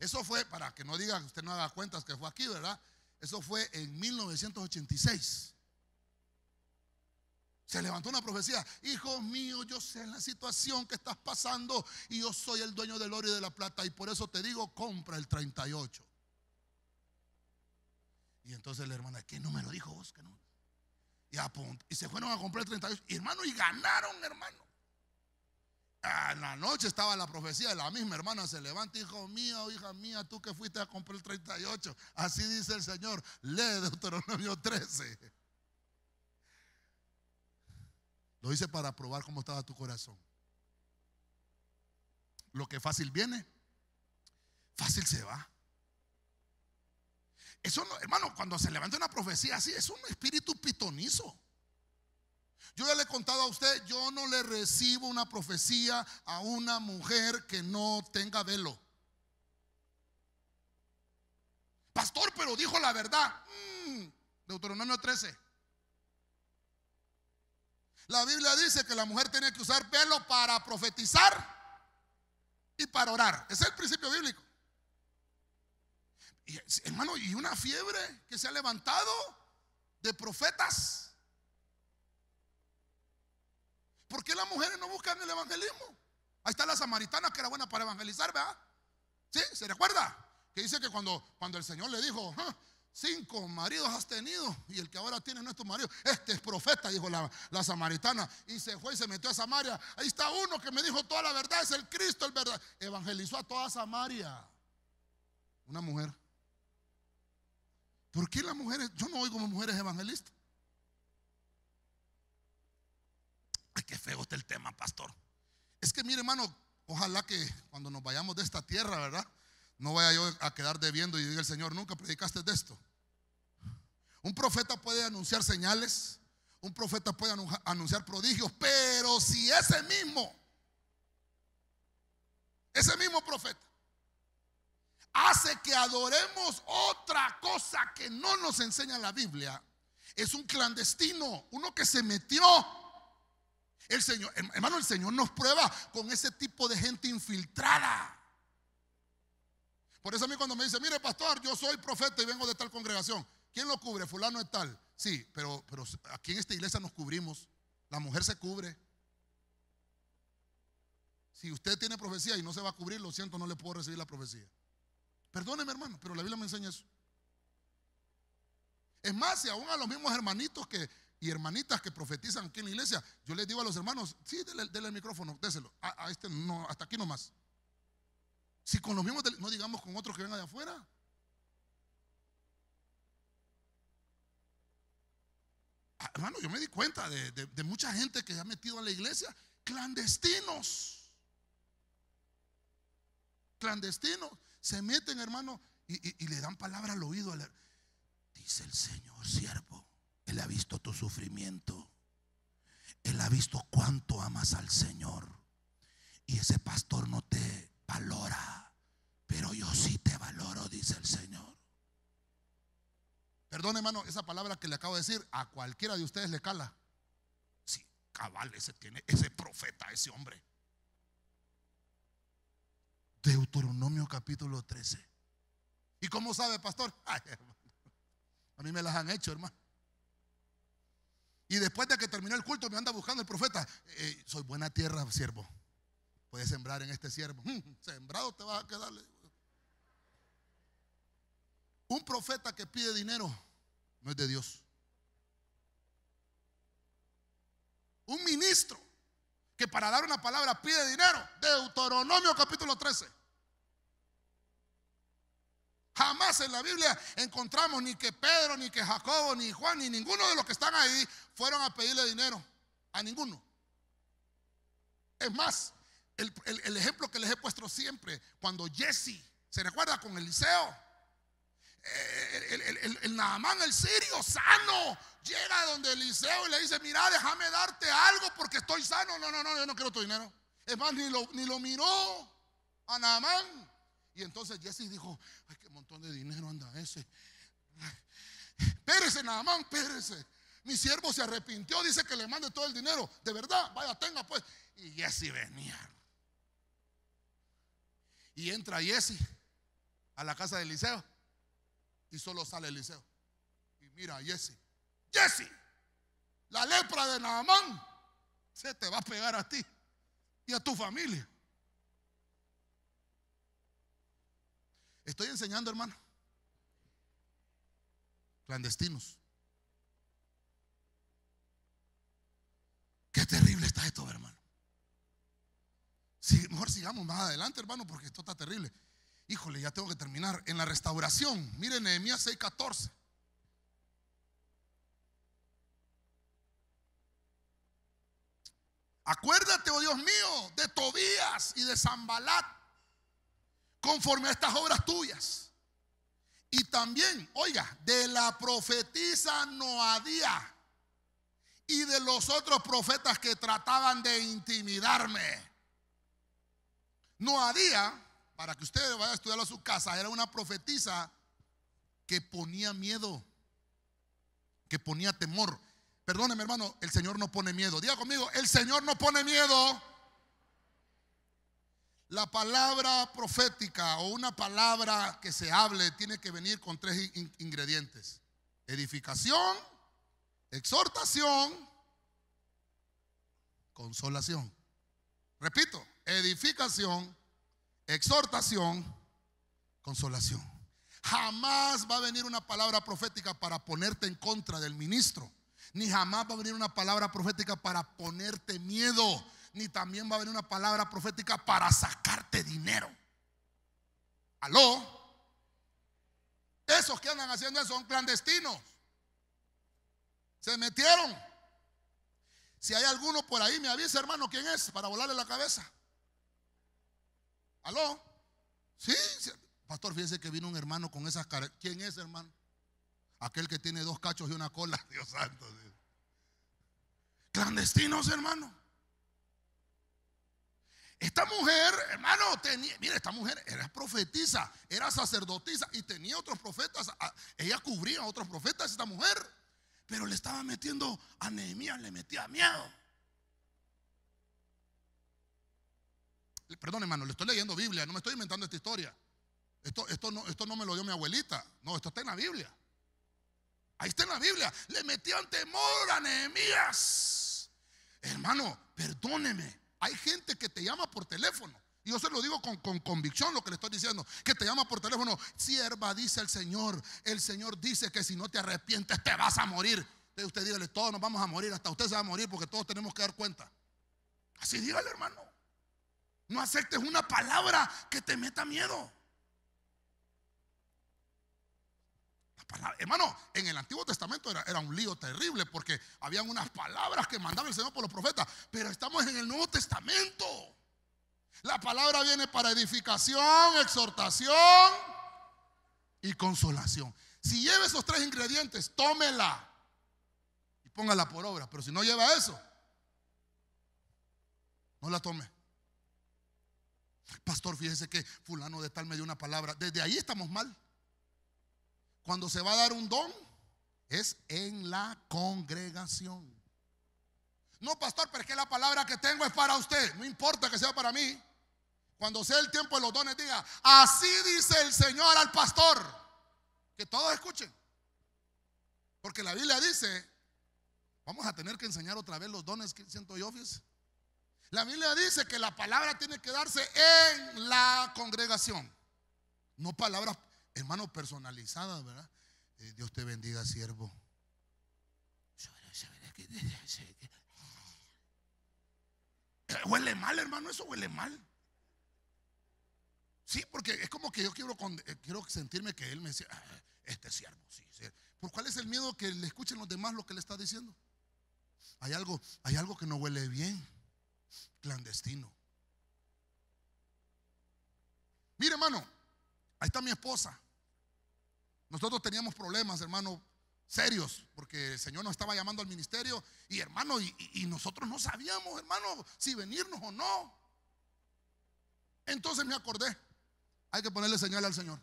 Eso fue, para que no diga que usted no haga cuentas que fue aquí, ¿verdad? Eso fue en 1986. Se levantó una profecía: hijo mío, yo sé la situación que estás pasando y yo soy el dueño del oro y de la plata, y por eso te digo, compra el 38. Y entonces la hermana: ¿qué número dijo vos? ¿Qué número? Y se fueron a comprar el 38, y hermano, y ganaron, hermano. En la noche estaba la profecía y la misma hermana se levanta: hijo mío, hija mía, tú que fuiste a comprar el 38, así dice el Señor, lee Deuteronomio 13. Lo hice para probar cómo estaba tu corazón. Lo que fácil viene, fácil se va. Eso no, hermano, cuando se levanta una profecía así, es un espíritu pitonizo. Yo ya le he contado a usted, yo no le recibo una profecía a una mujer que no tenga velo. Pastor, pero dijo la verdad. Deuteronomio 13. La Biblia dice que la mujer tiene que usar velo para profetizar y para orar. Ese es el principio bíblico. Y, hermano, y una fiebre que se ha levantado de profetas. ¿Por qué las mujeres no buscan el evangelismo? Ahí está la samaritana, que era buena para evangelizar, ¿verdad? ¿Sí? ¿Se recuerda? Que dice que cuando el Señor le dijo: 5 maridos has tenido y el que ahora tiene no es tu marido. Este es profeta, dijo la samaritana. Y se fue y se metió a Samaria. Ahí está uno que me dijo toda la verdad, es el Cristo, el verdad. Evangelizó a toda Samaria. Una mujer. ¿Por qué las mujeres? Yo no oigo mujeres evangelistas. Ay, qué feo está el tema, pastor. Es que mire, hermano, ojalá que cuando nos vayamos de esta tierra, ¿verdad?, no vaya yo a quedar debiendo y diga el Señor: nunca predicaste de esto. Un profeta puede anunciar señales, un profeta puede anunciar prodigios, pero si ese mismo profeta hace que adoremos otra cosa que no nos enseña la Biblia, es un clandestino, uno que se metió. El Señor, hermano, el Señor nos prueba con ese tipo de gente infiltrada. Por eso a mí cuando me dice: mire, pastor, yo soy profeta y vengo de tal congregación, ¿quién lo cubre? Fulano es tal. Sí, pero aquí en esta iglesia nos cubrimos. La mujer se cubre. Si usted tiene profecía y no se va a cubrir, lo siento, no le puedo recibir la profecía. Perdóneme, hermano, pero la Biblia me enseña eso. Es más, si aún a los mismos hermanitos y hermanitas que profetizan aquí en la iglesia, yo les digo a los hermanos: sí, denle el micrófono, déselo. A este no, hasta aquí nomás. Si con los mismos, no digamos con otros que vengan de afuera. Hermano, yo me di cuenta de mucha gente que se ha metido a la iglesia, clandestinos. Clandestinos. Se meten, hermano, y le dan palabra al oído. Dice el Señor: siervo, Él ha visto tu sufrimiento. Él ha visto cuánto amas al Señor. Y ese pastor no te valora, pero yo sí te valoro. Perdón, hermano, esa palabra que le acabo de decir, a cualquiera de ustedes le cala. Sí, cabal, ese profeta, ese hombre. Deuteronomio capítulo 13. ¿Y cómo sabe, pastor? Ay, hermano, a mí me las han hecho, hermano. Y después de que terminó el culto me anda buscando el profeta. Soy buena tierra, siervo. Puedes sembrar en este siervo. Sembrado te vas a quedar. Un profeta que pide dinero no es de Dios. Un ministro que para dar una palabra pide dinero. Deuteronomio capítulo 13. Jamás en la Biblia encontramos ni que Pedro, ni que Jacobo, ni Juan, ni ninguno de los que están ahí fueron a pedirle dinero. A ninguno. Es más, el ejemplo que les he puesto siempre, cuando Jesse, ¿se recuerda con Eliseo? El Naamán, el sirio, sano, llega donde Eliseo y le dice: mira, déjame darte algo porque estoy sano. No, yo no quiero tu dinero. Es más, ni lo miró a Naamán. Y entonces Jesse dijo: ay, qué montón de dinero anda ese. Espérese, Naamán, espérese. Mi siervo se arrepintió, dice que le mande todo el dinero. De verdad, vaya, tenga pues. Y Jesse venía. Y entra Jesse a la casa de Eliseo. Y solo sale Eliseo. Y mira a Jesse: la lepra de Naamán se te va a pegar a ti y a tu familia. Estoy enseñando, hermano. Clandestinos. Qué terrible está esto, hermano. Sí, mejor sigamos más adelante, hermano, porque esto está terrible. Híjole, ya tengo que terminar. En la restauración, miren Nehemías 6:14. Acuérdate, oh Dios mío, de Tobías y de Sanbalat, conforme a estas obras tuyas. Y también, oiga, de la profetisa Noadía y de los otros profetas que trataban de intimidarme. Noadía, para que usted vaya a estudiarlo a su casa, era una profetisa que ponía miedo, que ponía temor. Perdóneme, hermano, el Señor no pone miedo. Diga conmigo: el Señor no pone miedo. La palabra profética o una palabra que se hable tiene que venir con tres ingredientes: edificación, exhortación, consolación. Repito: edificación, exhortación, consolación. Jamás va a venir una palabra profética para ponerte en contra del ministro, ni jamás va a venir una palabra profética para ponerte miedo, ni también va a venir una palabra profética para sacarte dinero. ¿Aló? Esos que andan haciendo eso son clandestinos. Se metieron. Si hay alguno por ahí, me avisa, hermano, quién es, para volarle la cabeza. ¿Aló? Sí, pastor, fíjese que vino un hermano con esas caras. ¿Quién es, hermano? Aquel que tiene 2 cachos y una cola. Dios santo. Clandestinos, hermano. Esta mujer, hermano, mire, esta mujer era profetisa, era sacerdotisa y tenía otros profetas. Ella cubría a otros profetas, esta mujer. Pero le estaba metiendo a Nehemías, le metía miedo. Perdón, hermano, le estoy leyendo Biblia, no me estoy inventando esta historia. Esto no me lo dio mi abuelita. No, esto está en la Biblia. Ahí está en la Biblia. Le metían temor a Nehemías. Hermano, perdóneme. Hay gente que te llama por teléfono. Y yo se lo digo con convicción lo que le estoy diciendo. Que te llama por teléfono: sierva, dice el Señor dice que si no te arrepientes te vas a morir. Entonces usted dígale: todos nos vamos a morir, hasta usted se va a morir, porque todos tenemos que dar cuenta. Así dígale, hermano. No aceptes una palabra que te meta miedo. La palabra, hermano, en el Antiguo Testamento era un lío terrible, porque habían unas palabras que mandaba el Señor por los profetas. Pero estamos en el Nuevo Testamento. La palabra viene para edificación, exhortación y consolación. Si lleva esos 3 ingredientes, tómela y póngala por obra. Pero si no lleva eso, no la tome. Pastor, fíjese que fulano de tal me dio una palabra. Desde ahí estamos mal. Cuando se va a dar un don, es en la congregación. No, pastor, pero es que la palabra que tengo es para usted. No importa que sea para mí. Cuando sea el tiempo de los dones, diga: así dice el Señor al pastor. Que todos escuchen. Porque la Biblia dice, vamos a tener que enseñar otra vez los dones que siento yo, fíjese. La Biblia dice que la palabra tiene que darse en la congregación. No palabras, hermano, personalizadas, ¿verdad? Dios te bendiga, siervo. Huele mal, hermano, eso huele mal. Sí, porque es como que yo quiero sentirme que él me decía: este siervo, sí. ¿Por cuál es el miedo que le escuchen los demás lo que le está diciendo? Hay algo que no huele bien, clandestino. Mire, hermano, ahí está mi esposa. Nosotros teníamos problemas, hermano, serios, porque el Señor nos estaba llamando al ministerio. Y hermano, y nosotros no sabíamos, hermano, si venirnos o no. Entonces me acordé: hay que ponerle señal al Señor.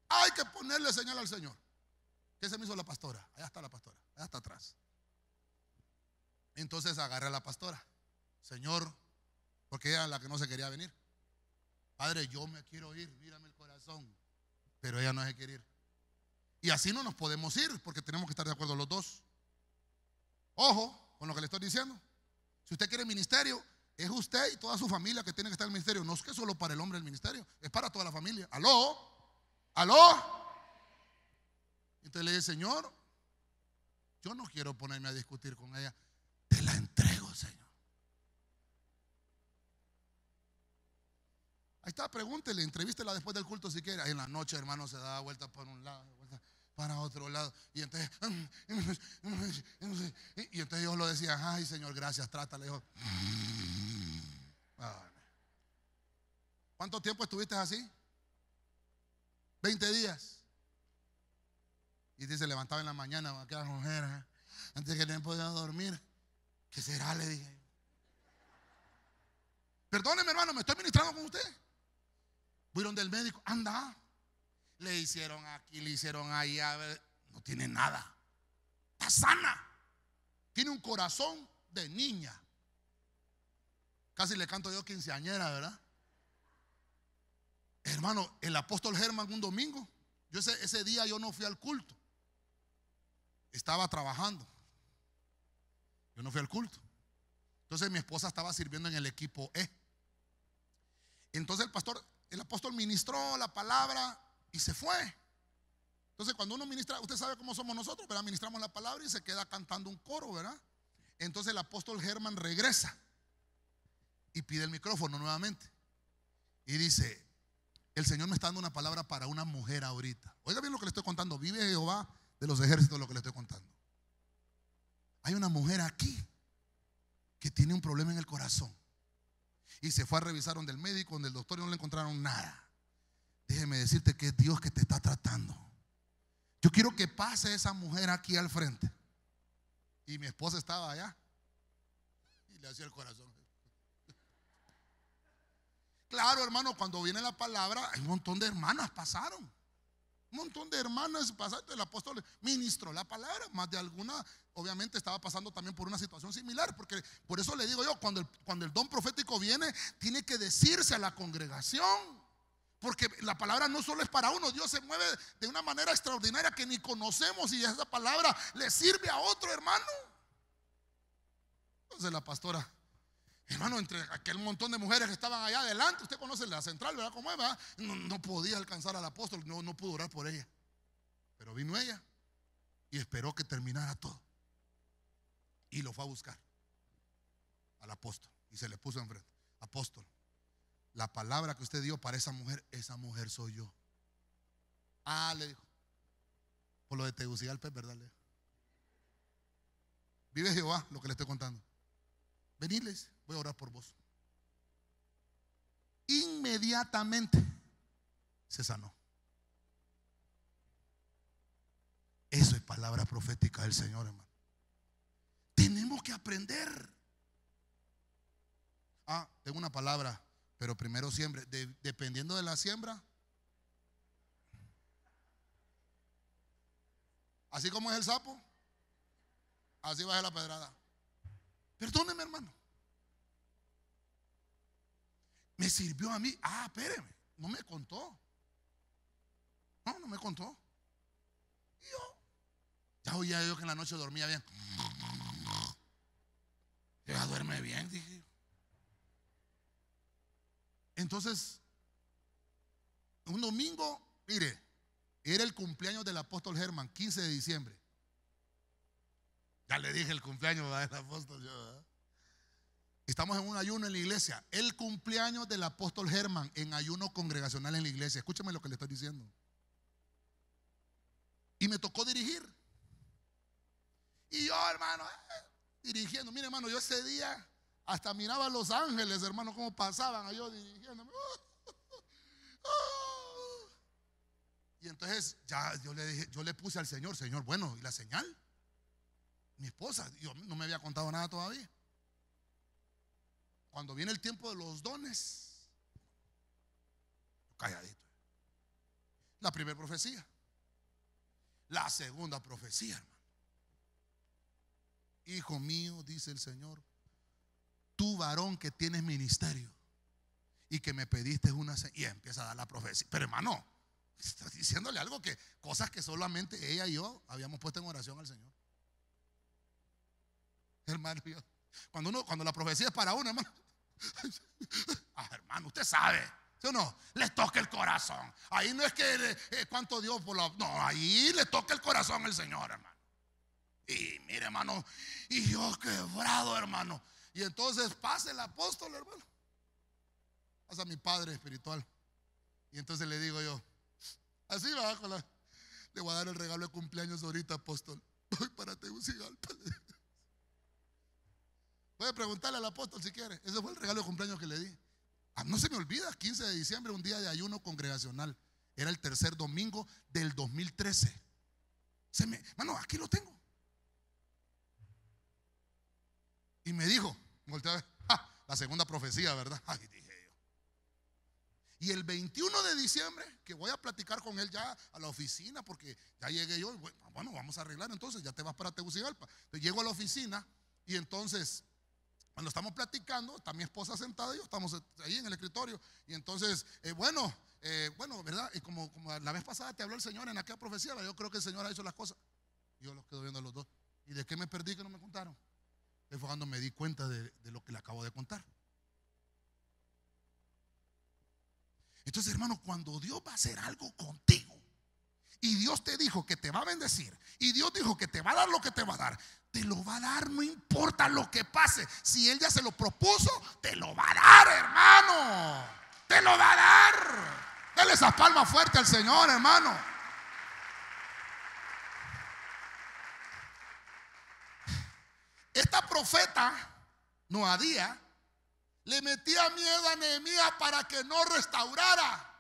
Hay que ponerle señal al Señor. ¿Qué se me hizo la pastora? Allá está la pastora, allá está atrás. Entonces agarré a la pastora: Señor, porque ella era la que no se quería venir. Padre, yo me quiero ir, mírame el corazón. Pero ella no se quiere ir. Y así no nos podemos ir, porque tenemos que estar de acuerdo los dos. Ojo con lo que le estoy diciendo. Si usted quiere ministerio, es usted y toda su familia que tiene que estar en el ministerio. No es que solo para el hombre el ministerio, es para toda la familia. ¿Aló? ¿Aló? Entonces le dije: Señor, yo no quiero ponerme a discutir con ella. Te la entrego, Señor. Ahí está, pregúntele, entrevístela después del culto si quiere. Ahí en la noche, hermano, se da vuelta por un lado, vuelta para otro lado. Y entonces yo lo decía: ay, Señor, gracias, trátale. ¿Cuánto tiempo estuviste así? 20 días. Y dice: levantaba en la mañana, aquellas mujeres, antes que no podía dormir. ¿Qué será? Le dije. Perdóneme, hermano, me estoy ministrando con usted. Fueron del médico, anda. Le hicieron aquí, le hicieron allá. No tiene nada. Está sana. Tiene un corazón de niña. Casi le canto yo quinceañera, ¿verdad? Hermano, el apóstol Germán un domingo, ese día yo no fui al culto. Estaba trabajando. Yo no fui al culto. Entonces mi esposa estaba sirviendo en el equipo E. Entonces el apóstol ministró la palabra y se fue. Entonces cuando uno ministra, usted sabe cómo somos nosotros, ¿verdad? Ministramos la palabra y se queda cantando un coro, ¿verdad? Entonces el apóstol Germán regresa y pide el micrófono nuevamente. Y dice: el Señor me está dando una palabra para una mujer ahorita. Oiga bien lo que le estoy contando. Vive Jehová de los ejércitos lo que le estoy contando. Hay una mujer aquí que tiene un problema en el corazón. Y se fue a revisar donde el médico, donde el doctor, y no le encontraron nada. Déjeme decirte que es Dios que te está tratando. Yo quiero que pase esa mujer aquí al frente. Y mi esposa estaba allá y le hacía el corazón. Claro, hermano, cuando viene la palabra, hay un montón de hermanas pasaron. Un montón de hermanas pasaron. El apóstol ministró la palabra. Más de alguna, obviamente, estaba pasando también por una situación similar. Porque por eso le digo yo, cuando el don profético viene, tiene que decirse a la congregación. Porque la palabra no solo es para uno. Dios se mueve de una manera extraordinaria que ni conocemos, y esa palabra le sirve a otro hermano. Entonces la pastora: hermano, entre aquel montón de mujeres que estaban allá adelante, usted conoce la central, ¿verdad? ¿Cómo es, verdad? No podía alcanzar al apóstol, no pudo orar por ella. Pero vino ella y esperó que terminara todo. Y lo fue a buscar al apóstol y se le puso enfrente: apóstol, la palabra que usted dio para esa mujer soy yo. Ah, le dijo, por lo de Tegucigalpa, ¿verdad? Le dijo: vive Jehová lo que le estoy contando. Venidles, voy a orar por vos. Inmediatamente se sanó. Eso es palabra profética del Señor, hermano. Tenemos que aprender. Tengo una palabra, pero primero siembre. Dependiendo de la siembra. Así como es el sapo, así va a ser la pedrada. Perdóneme, hermano. Me sirvió a mí. Espéreme, no me contó. No me contó. Y ya oía yo que en la noche dormía bien. Ya duerme bien, dije. Entonces, un domingo, mire, era el cumpleaños del apóstol Germán, 15 de diciembre. Ya le dije el cumpleaños del apóstol yo, ¿verdad? Estamos en un ayuno en la iglesia. El cumpleaños del apóstol Germán en ayuno congregacional en la iglesia. Escúchame lo que le estoy diciendo. Y me tocó dirigir. Y yo, hermano, dirigiendo. Mire, hermano, yo ese día hasta miraba a los ángeles, hermano, cómo pasaban a yo dirigiéndome. Y entonces ya yo le dije, yo le puse al Señor, Señor, bueno, ¿y la señal? Mi esposa, yo no me había contado nada todavía. Cuando viene el tiempo de los dones, calladito. La primera profecía. La segunda profecía, hermano. Hijo mío, dice el Señor, tú varón que tienes ministerio y que me pediste una señal, y empieza a dar la profecía. Pero hermano, estoy diciéndole algo que, cosas que solamente ella y yo habíamos puesto en oración al Señor. Hermano, cuando la profecía es para uno, hermano, hermano, usted sabe, ¿sí o no? Le toca el corazón. Ahí no es que cuánto Dios por la, no, ahí le toca el corazón al Señor, hermano. Y mire, hermano, y yo quebrado, hermano. Y entonces pasa el apóstol, hermano. Pasa mi padre espiritual. Y entonces le digo yo, así va, le voy a dar el regalo de cumpleaños ahorita, apóstol. Voy para Tegucigalpa. Puede preguntarle al apóstol si quiere. Ese fue el regalo de cumpleaños que le di. No se me olvida, 15 de diciembre, un día de ayuno congregacional. Era el tercer domingo del 2013. Mano, aquí lo tengo. Y me dijo, volteé a ver, la segunda profecía, ¿verdad? Ay, dije yo. Y el 21 de diciembre, que voy a platicar con él ya a la oficina, porque ya llegué yo, bueno, vamos a arreglar entonces, ya te vas para Tegucigalpa. Entonces llego a la oficina y entonces, cuando estamos platicando, está mi esposa sentada y yo estamos ahí en el escritorio. Y entonces, bueno, ¿verdad? Y como la vez pasada te habló el Señor en aquella profecía, yo creo que el Señor ha hecho las cosas. Y yo los quedo viendo a los dos. ¿Y de qué me perdí que no me contaron? Fue cuando me di cuenta de lo que le acabo de contar. Entonces, hermano, cuando Dios va a hacer algo contigo y Dios te dijo que te va a bendecir y Dios dijo que te va a dar lo que te va a dar, te lo va a dar, no importa lo que pase. Si Él ya se lo propuso, te lo va a dar, hermano. Te lo va a dar. Dale esas palmas fuertes al Señor, hermano. Esta profeta, Noadía, le metía miedo a Nehemías para que no restaurara.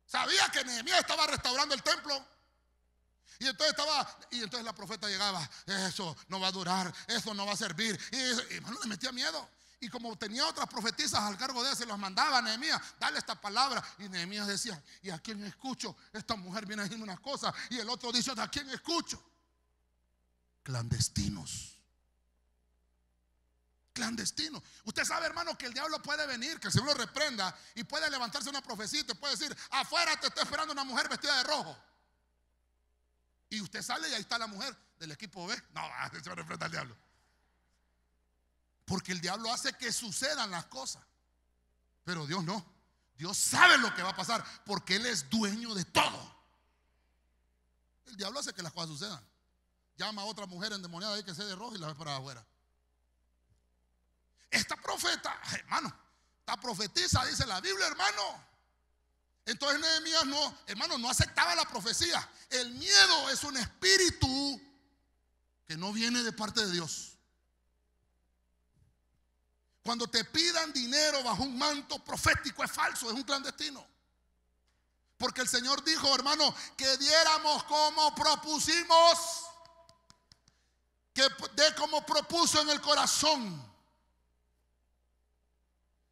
Sabía que Nehemías estaba restaurando el templo. Y entonces la profeta llegaba, eso no va a durar, eso no va a servir. Y hermano, le metía miedo. Y como tenía otras profetizas al cargo de él, se los mandaba a Nehemías, dale esta palabra. Y Nehemías decía, ¿y a quién escucho? Esta mujer viene a decirme unas cosas. Y el otro dice, ¿a quién escucho? Clandestinos. Clandestino. Usted sabe, hermano, que el diablo puede venir, que el Señor lo reprenda y puede levantarse una profecía y te puede decir, afuera te está esperando una mujer vestida de rojo. Y usted sale y ahí está la mujer del equipo B. No, se reprenda al diablo. Porque el diablo hace que sucedan las cosas. Pero Dios no. Dios sabe lo que va a pasar porque Él es dueño de todo. El diablo hace que las cosas sucedan. Llama a otra mujer endemoniada ahí que se de rojo y la ve para afuera. Esta profeta, hermano, esta profetiza, dice la Biblia, hermano. Entonces Nehemías no aceptaba la profecía. El miedo es un espíritu que no viene de parte de Dios. Cuando te pidan dinero bajo un manto profético es falso, es un clandestino. Porque el Señor dijo, hermano, que diéramos como propusimos, que dé como propuso en el corazón.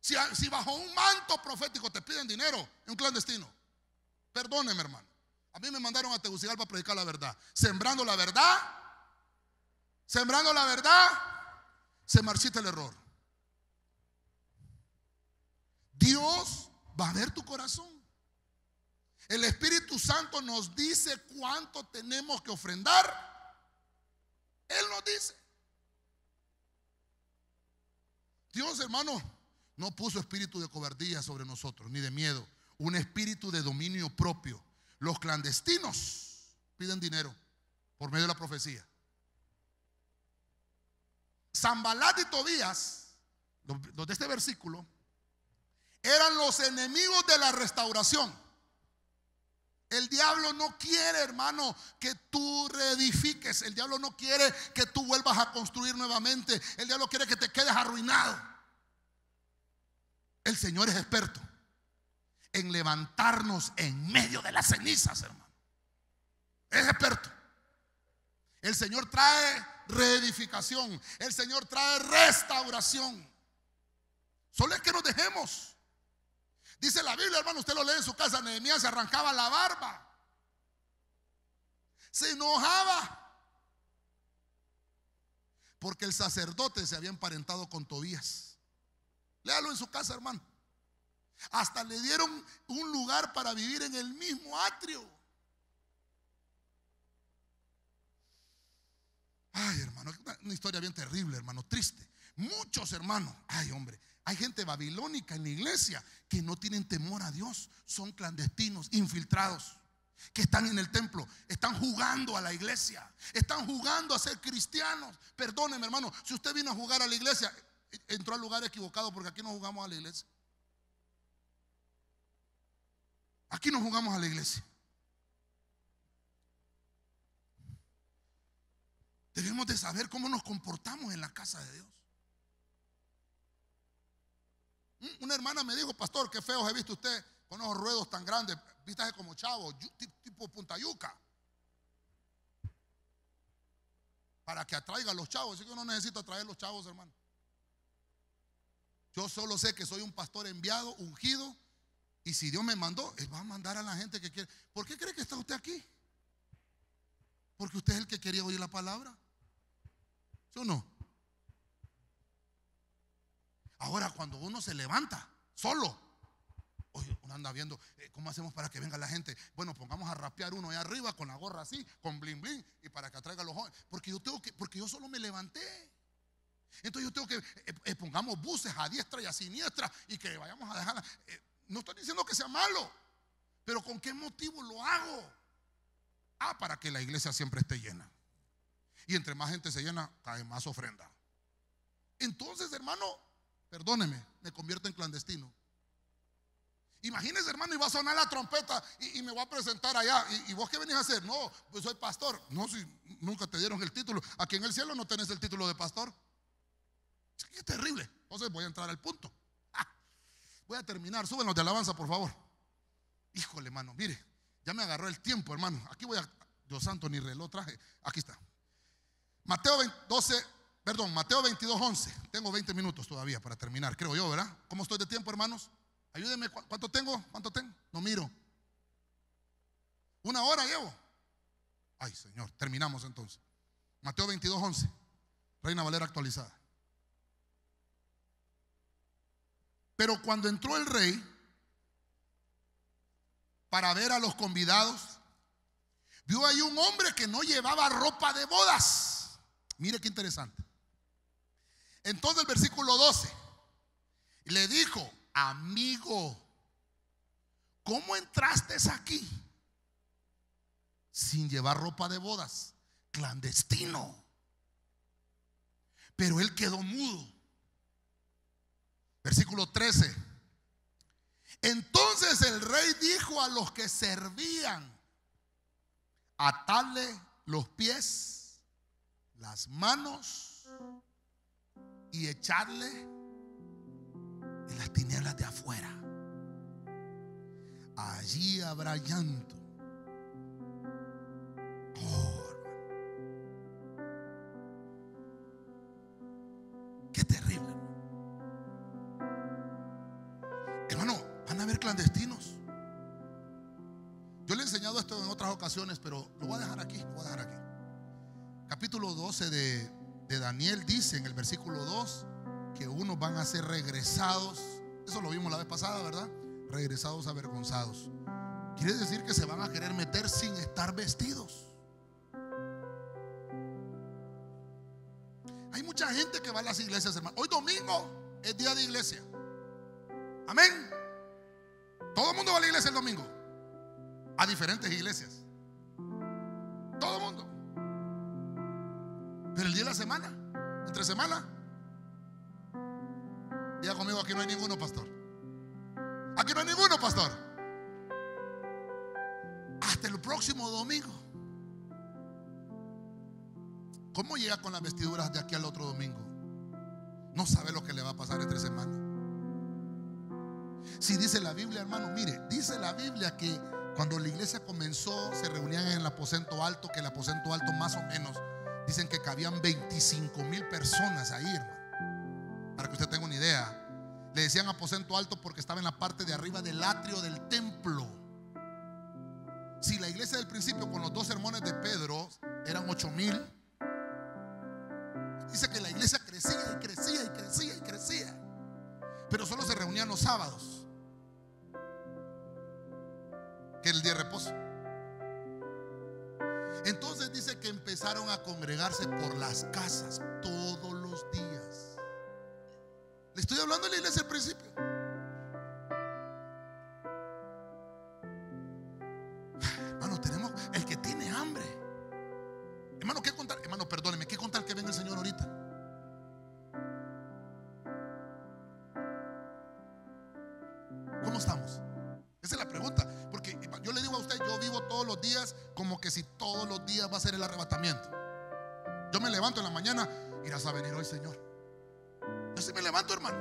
Si bajo un manto profético te piden dinero, es un clandestino. Perdóneme, hermano. A mí me mandaron a Tegucigalpa a predicar la verdad. Sembrando la verdad, se marchita el error. Dios va a ver tu corazón. El Espíritu Santo nos dice cuánto tenemos que ofrendar. Él nos dice. Dios, hermano, no puso espíritu de cobardía sobre nosotros, ni de miedo. Un espíritu de dominio propio. Los clandestinos piden dinero por medio de la profecía. Sanbalat y Tobías, los de este versículo, eran los enemigos de la restauración. El diablo no quiere, hermano, que tú reedifiques. El diablo no quiere que tú vuelvas a construir nuevamente. El diablo quiere que te quedes arruinado. El Señor es experto en levantarnos en medio de las cenizas, hermano. Es experto. El Señor trae reedificación. El Señor trae restauración. Solo es que nos dejemos. Dice la Biblia, hermano, usted lo lee en su casa. Nehemías se arrancaba la barba, se enojaba porque el sacerdote se había emparentado con Tobías. Léalo en su casa, hermano. Hasta le dieron un lugar para vivir en el mismo atrio. Ay, hermano, una historia bien terrible, hermano, triste. Muchos, hermanos, ay, hombre, hay gente babilónica en la iglesia que no tienen temor a Dios. Son clandestinos, infiltrados, que están en el templo, están jugando a la iglesia, están jugando a ser cristianos. Perdóneme, hermano, si usted vino a jugar a la iglesia, entró al lugar equivocado, porque aquí no jugamos a la iglesia. Aquí no jugamos a la iglesia. Debemos de saber cómo nos comportamos en la casa de Dios. Una hermana me dijo: pastor, qué feos he visto usted con esos ruedos tan grandes, vistas como chavo, tipo Punta Yuca, para que atraiga a los chavos. Así que yo no necesito atraer los chavos, hermano. Yo solo sé que soy un pastor enviado, ungido, y si Dios me mandó, Él va a mandar a la gente que quiere. ¿Por qué cree que está usted aquí? Porque usted es el que quería oír la palabra, ¿sí o no? Ahora, cuando uno se levanta solo, oye, uno anda viendo cómo hacemos para que venga la gente. Bueno, pongamos a rapear uno ahí arriba con la gorra así, con bling bling, y para que atraiga a los jóvenes. Porque yo solo me levanté. Entonces yo tengo que pongamos buses a diestra y a siniestra y que vayamos a dejar. No estoy diciendo que sea malo, pero ¿con qué motivo lo hago? Para que la iglesia siempre esté llena. Y entre más gente se llena, cae más ofrenda. Entonces, hermano, perdóneme, me convierto en clandestino. Imagínese, hermano, y va a sonar la trompeta y me voy a presentar allá. ¿Y vos qué venís a hacer? No, pues soy pastor. No, si nunca te dieron el título. Aquí en el cielo no tenés el título de pastor. Es terrible. Entonces voy a entrar al punto. Voy a terminar. Súbenos de alabanza, por favor. Híjole, hermano, mire, ya me agarró el tiempo, hermano. Aquí voy a, Dios santo, ni reloj traje. Aquí está. Mateo 22:11. Tengo 20 minutos todavía para terminar, creo yo, ¿verdad? ¿Cómo estoy de tiempo, hermanos? Ayúdenme. ¿Cuánto tengo? No miro. 1 hora llevo. Ay, Señor, terminamos entonces. Mateo 22:11. Reina Valera actualizada. Pero cuando entró el rey para ver a los convidados, vio ahí un hombre que no llevaba ropa de bodas. Mire qué interesante. Entonces el versículo 12 le dijo: amigo, ¿cómo entraste aquí sin llevar ropa de bodas? Clandestino. Pero él quedó mudo. Versículo 13. Entonces el rey dijo a los que servían: atadle los pies, las manos y echadle en las tinieblas de afuera. Allí habrá llanto. Qué terrible, hermano. Van a haber clandestinos. Yo le enseñado esto en otras ocasiones, pero lo voy a dejar aquí, Capítulo 12 de Daniel dice en el versículo 2 que unos van a ser regresados. Eso lo vimos la vez pasada, ¿verdad? Regresados avergonzados. Quiere decir que se van a querer meter sin estar vestidos. Hay mucha gente que va a las iglesias, hermano. Hoy domingo es día de iglesia. Amén. Todo el mundo va a la iglesia el domingo. A diferentes iglesias. Todo el mundo. Pero el día de la semana, entre semana, diga conmigo, aquí no hay ninguno, pastor. Aquí no hay ninguno, pastor. Hasta el próximo domingo. ¿Cómo llega con las vestiduras de aquí al otro domingo? No sabe lo que le va a pasar entre semana. Si dice la Biblia, hermano, mire, dice la Biblia que cuando la iglesia comenzó se reunían en el aposento alto, que el aposento alto más o menos dicen que cabían 25,000 personas ahí, hermano. Para que usted tenga una idea. Le decían aposento alto porque estaba en la parte de arriba del atrio del templo. Si la iglesia del principio con los 2 sermones de Pedro eran 8,000, dice que la iglesia crecía y crecía y crecía y crecía, pero solo se reunían los sábados, que era el día de reposo. Entonces dice que empezaron a congregarse por las casas todos los días. Le estoy hablando de la iglesia al principio. Hermano, tenemos el que tiene hambre. Hermano, ¿qué contar? Hermano, perdóneme, ¿qué contar que venga el Señor ahorita? ¿Cómo estamos? Esa es la pregunta. Porque yo le digo a usted, yo vivo todos los días como que si todos los días va a ser el arrebatamiento. Yo me levanto en la mañana, irás a venir hoy, Señor. Yo sí me levanto, hermano.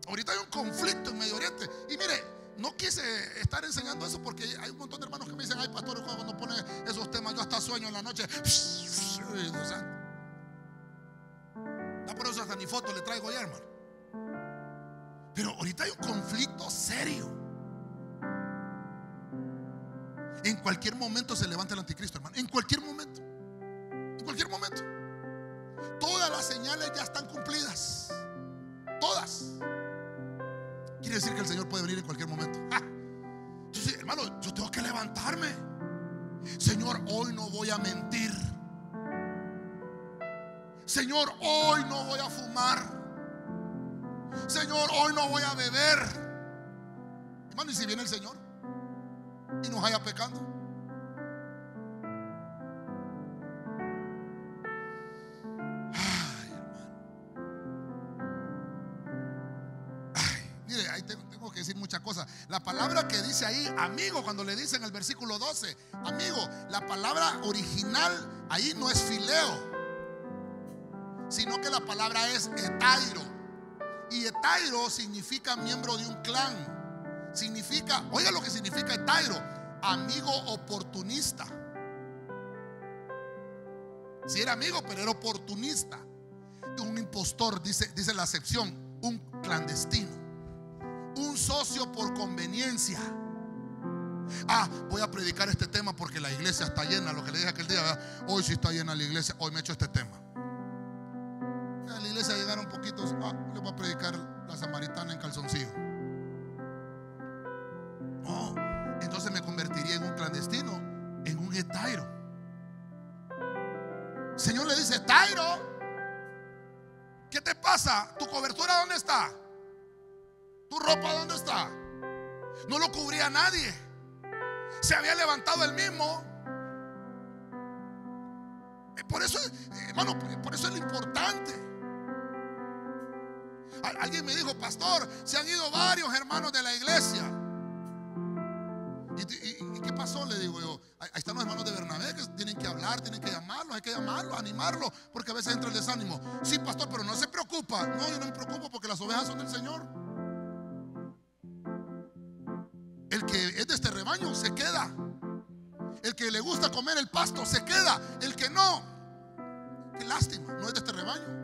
Ahorita hay un conflicto en Medio Oriente. Y mire, no quise estar enseñando eso porque hay un montón de hermanos que me dicen: ay, pastor, cuando pone esos temas yo hasta sueño en la noche. O sea, no, por eso hasta ni foto le traigo ya, hermano. Pero ahorita hay un conflicto serio. En cualquier momento se levanta el anticristo, hermano. En cualquier momento. En cualquier momento. Todas las señales ya están cumplidas. Todas. Quiere decir que el Señor puede venir en cualquier momento. Entonces, hermano, yo tengo que levantarme. Señor, hoy no voy a mentir. Señor, hoy no voy a fumar. Señor, hoy no voy a beber. Hermano, ¿y si viene el Señor y nos haya pecando? Ay, hermano. Ay, mire, ahí tengo que decir muchas cosas. La palabra que dice ahí, amigo, cuando le dice en el versículo 12, amigo, la palabra original ahí no es fileo, sino que la palabra es etairo. Y etairo significa miembro de un clan. Significa, oiga lo que significa etairo: amigo oportunista. Si era amigo, pero era oportunista. Un impostor, dice la acepción. Un clandestino. Un socio por conveniencia. Voy a predicar este tema porque la iglesia está llena. Lo que le dije aquel día, ¿verdad? Hoy sí está llena la iglesia. Hoy me echo este tema. A la iglesia llegaron poquitos. Le voy a predicar la samaritana en calzoncillo. No, entonces me convertiría en un clandestino, en un etairo. El Señor le dice: etairo, ¿qué te pasa? ¿Tu cobertura dónde está? ¿Tu ropa dónde está? No lo cubría nadie. Se había levantado él mismo. Por eso, hermano, por eso es lo importante. Alguien me dijo: pastor, se han ido varios hermanos de la iglesia. ¿Y qué pasó? Le digo yo: ahí están los hermanos de Bernabé que tienen que hablar, tienen que llamarlos, hay que llamarlos, animarlos, porque a veces entra el desánimo. Sí, pastor, pero no se preocupa. No, yo no me preocupo porque las ovejas son del Señor. El que es de este rebaño se queda. El que le gusta comer el pasto se queda. El que no, qué lástima, no es de este rebaño.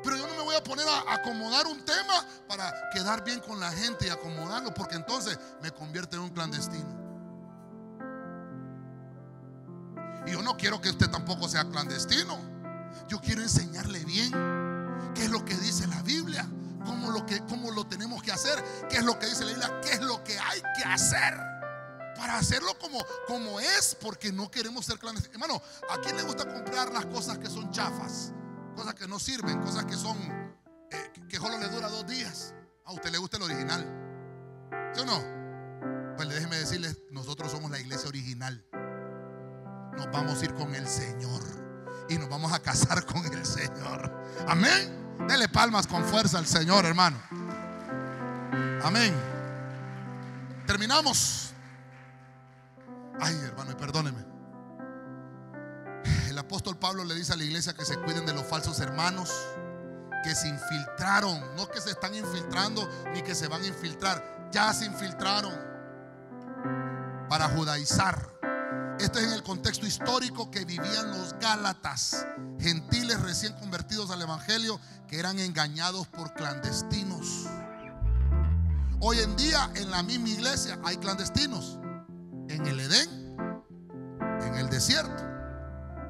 Pero yo no me voy a poner a acomodar un tema para quedar bien con la gente y acomodarlo, porque entonces me convierte en un clandestino. Y yo no quiero que usted tampoco sea clandestino. Yo quiero enseñarle bien qué es lo que dice la Biblia, cómo lo tenemos que hacer, qué es lo que dice la Biblia, qué es lo que hay que hacer para hacerlo como es, porque no queremos ser clandestinos. Hermano, ¿a quién le gusta comprar las cosas que son chafas? Cosas que no sirven, cosas que son que solo le dura 2 días. A usted le gusta el original, ¿sí o no? Pues déjeme decirles, nosotros somos la iglesia original. Nos vamos a ir con el Señor y nos vamos a casar con el Señor. Amén. Dele palmas con fuerza al Señor, hermano. Amén. Terminamos. Ay, hermano, perdóneme. El apóstol Pablo le dice a la iglesia que se cuiden de los falsos hermanos que se infiltraron. No que se están infiltrando ni que se van a infiltrar. Ya se infiltraron para judaizar. Esto es en el contexto histórico que vivían los gálatas, gentiles recién convertidos al evangelio, que eran engañados por clandestinos. Hoy en día en la misma iglesia hay clandestinos. En el Edén, en el desierto,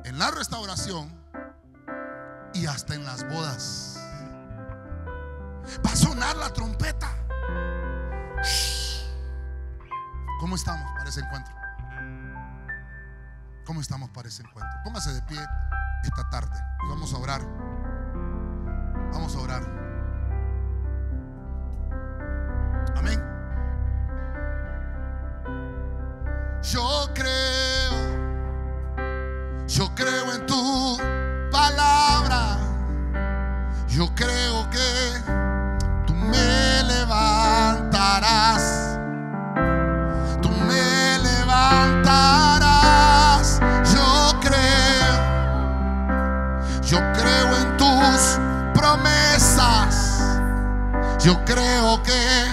en la restauración y hasta en las bodas. Va a sonar la trompeta. ¿Cómo estamos para ese encuentro? ¿Cómo estamos para ese encuentro? Póngase de pie esta tarde y vamos a orar. Vamos a orar. Amén. Yo creo en tu palabra. Yo creo que tú me levantarás. Tú me levantarás. Yo creo en tus promesas. Yo creo que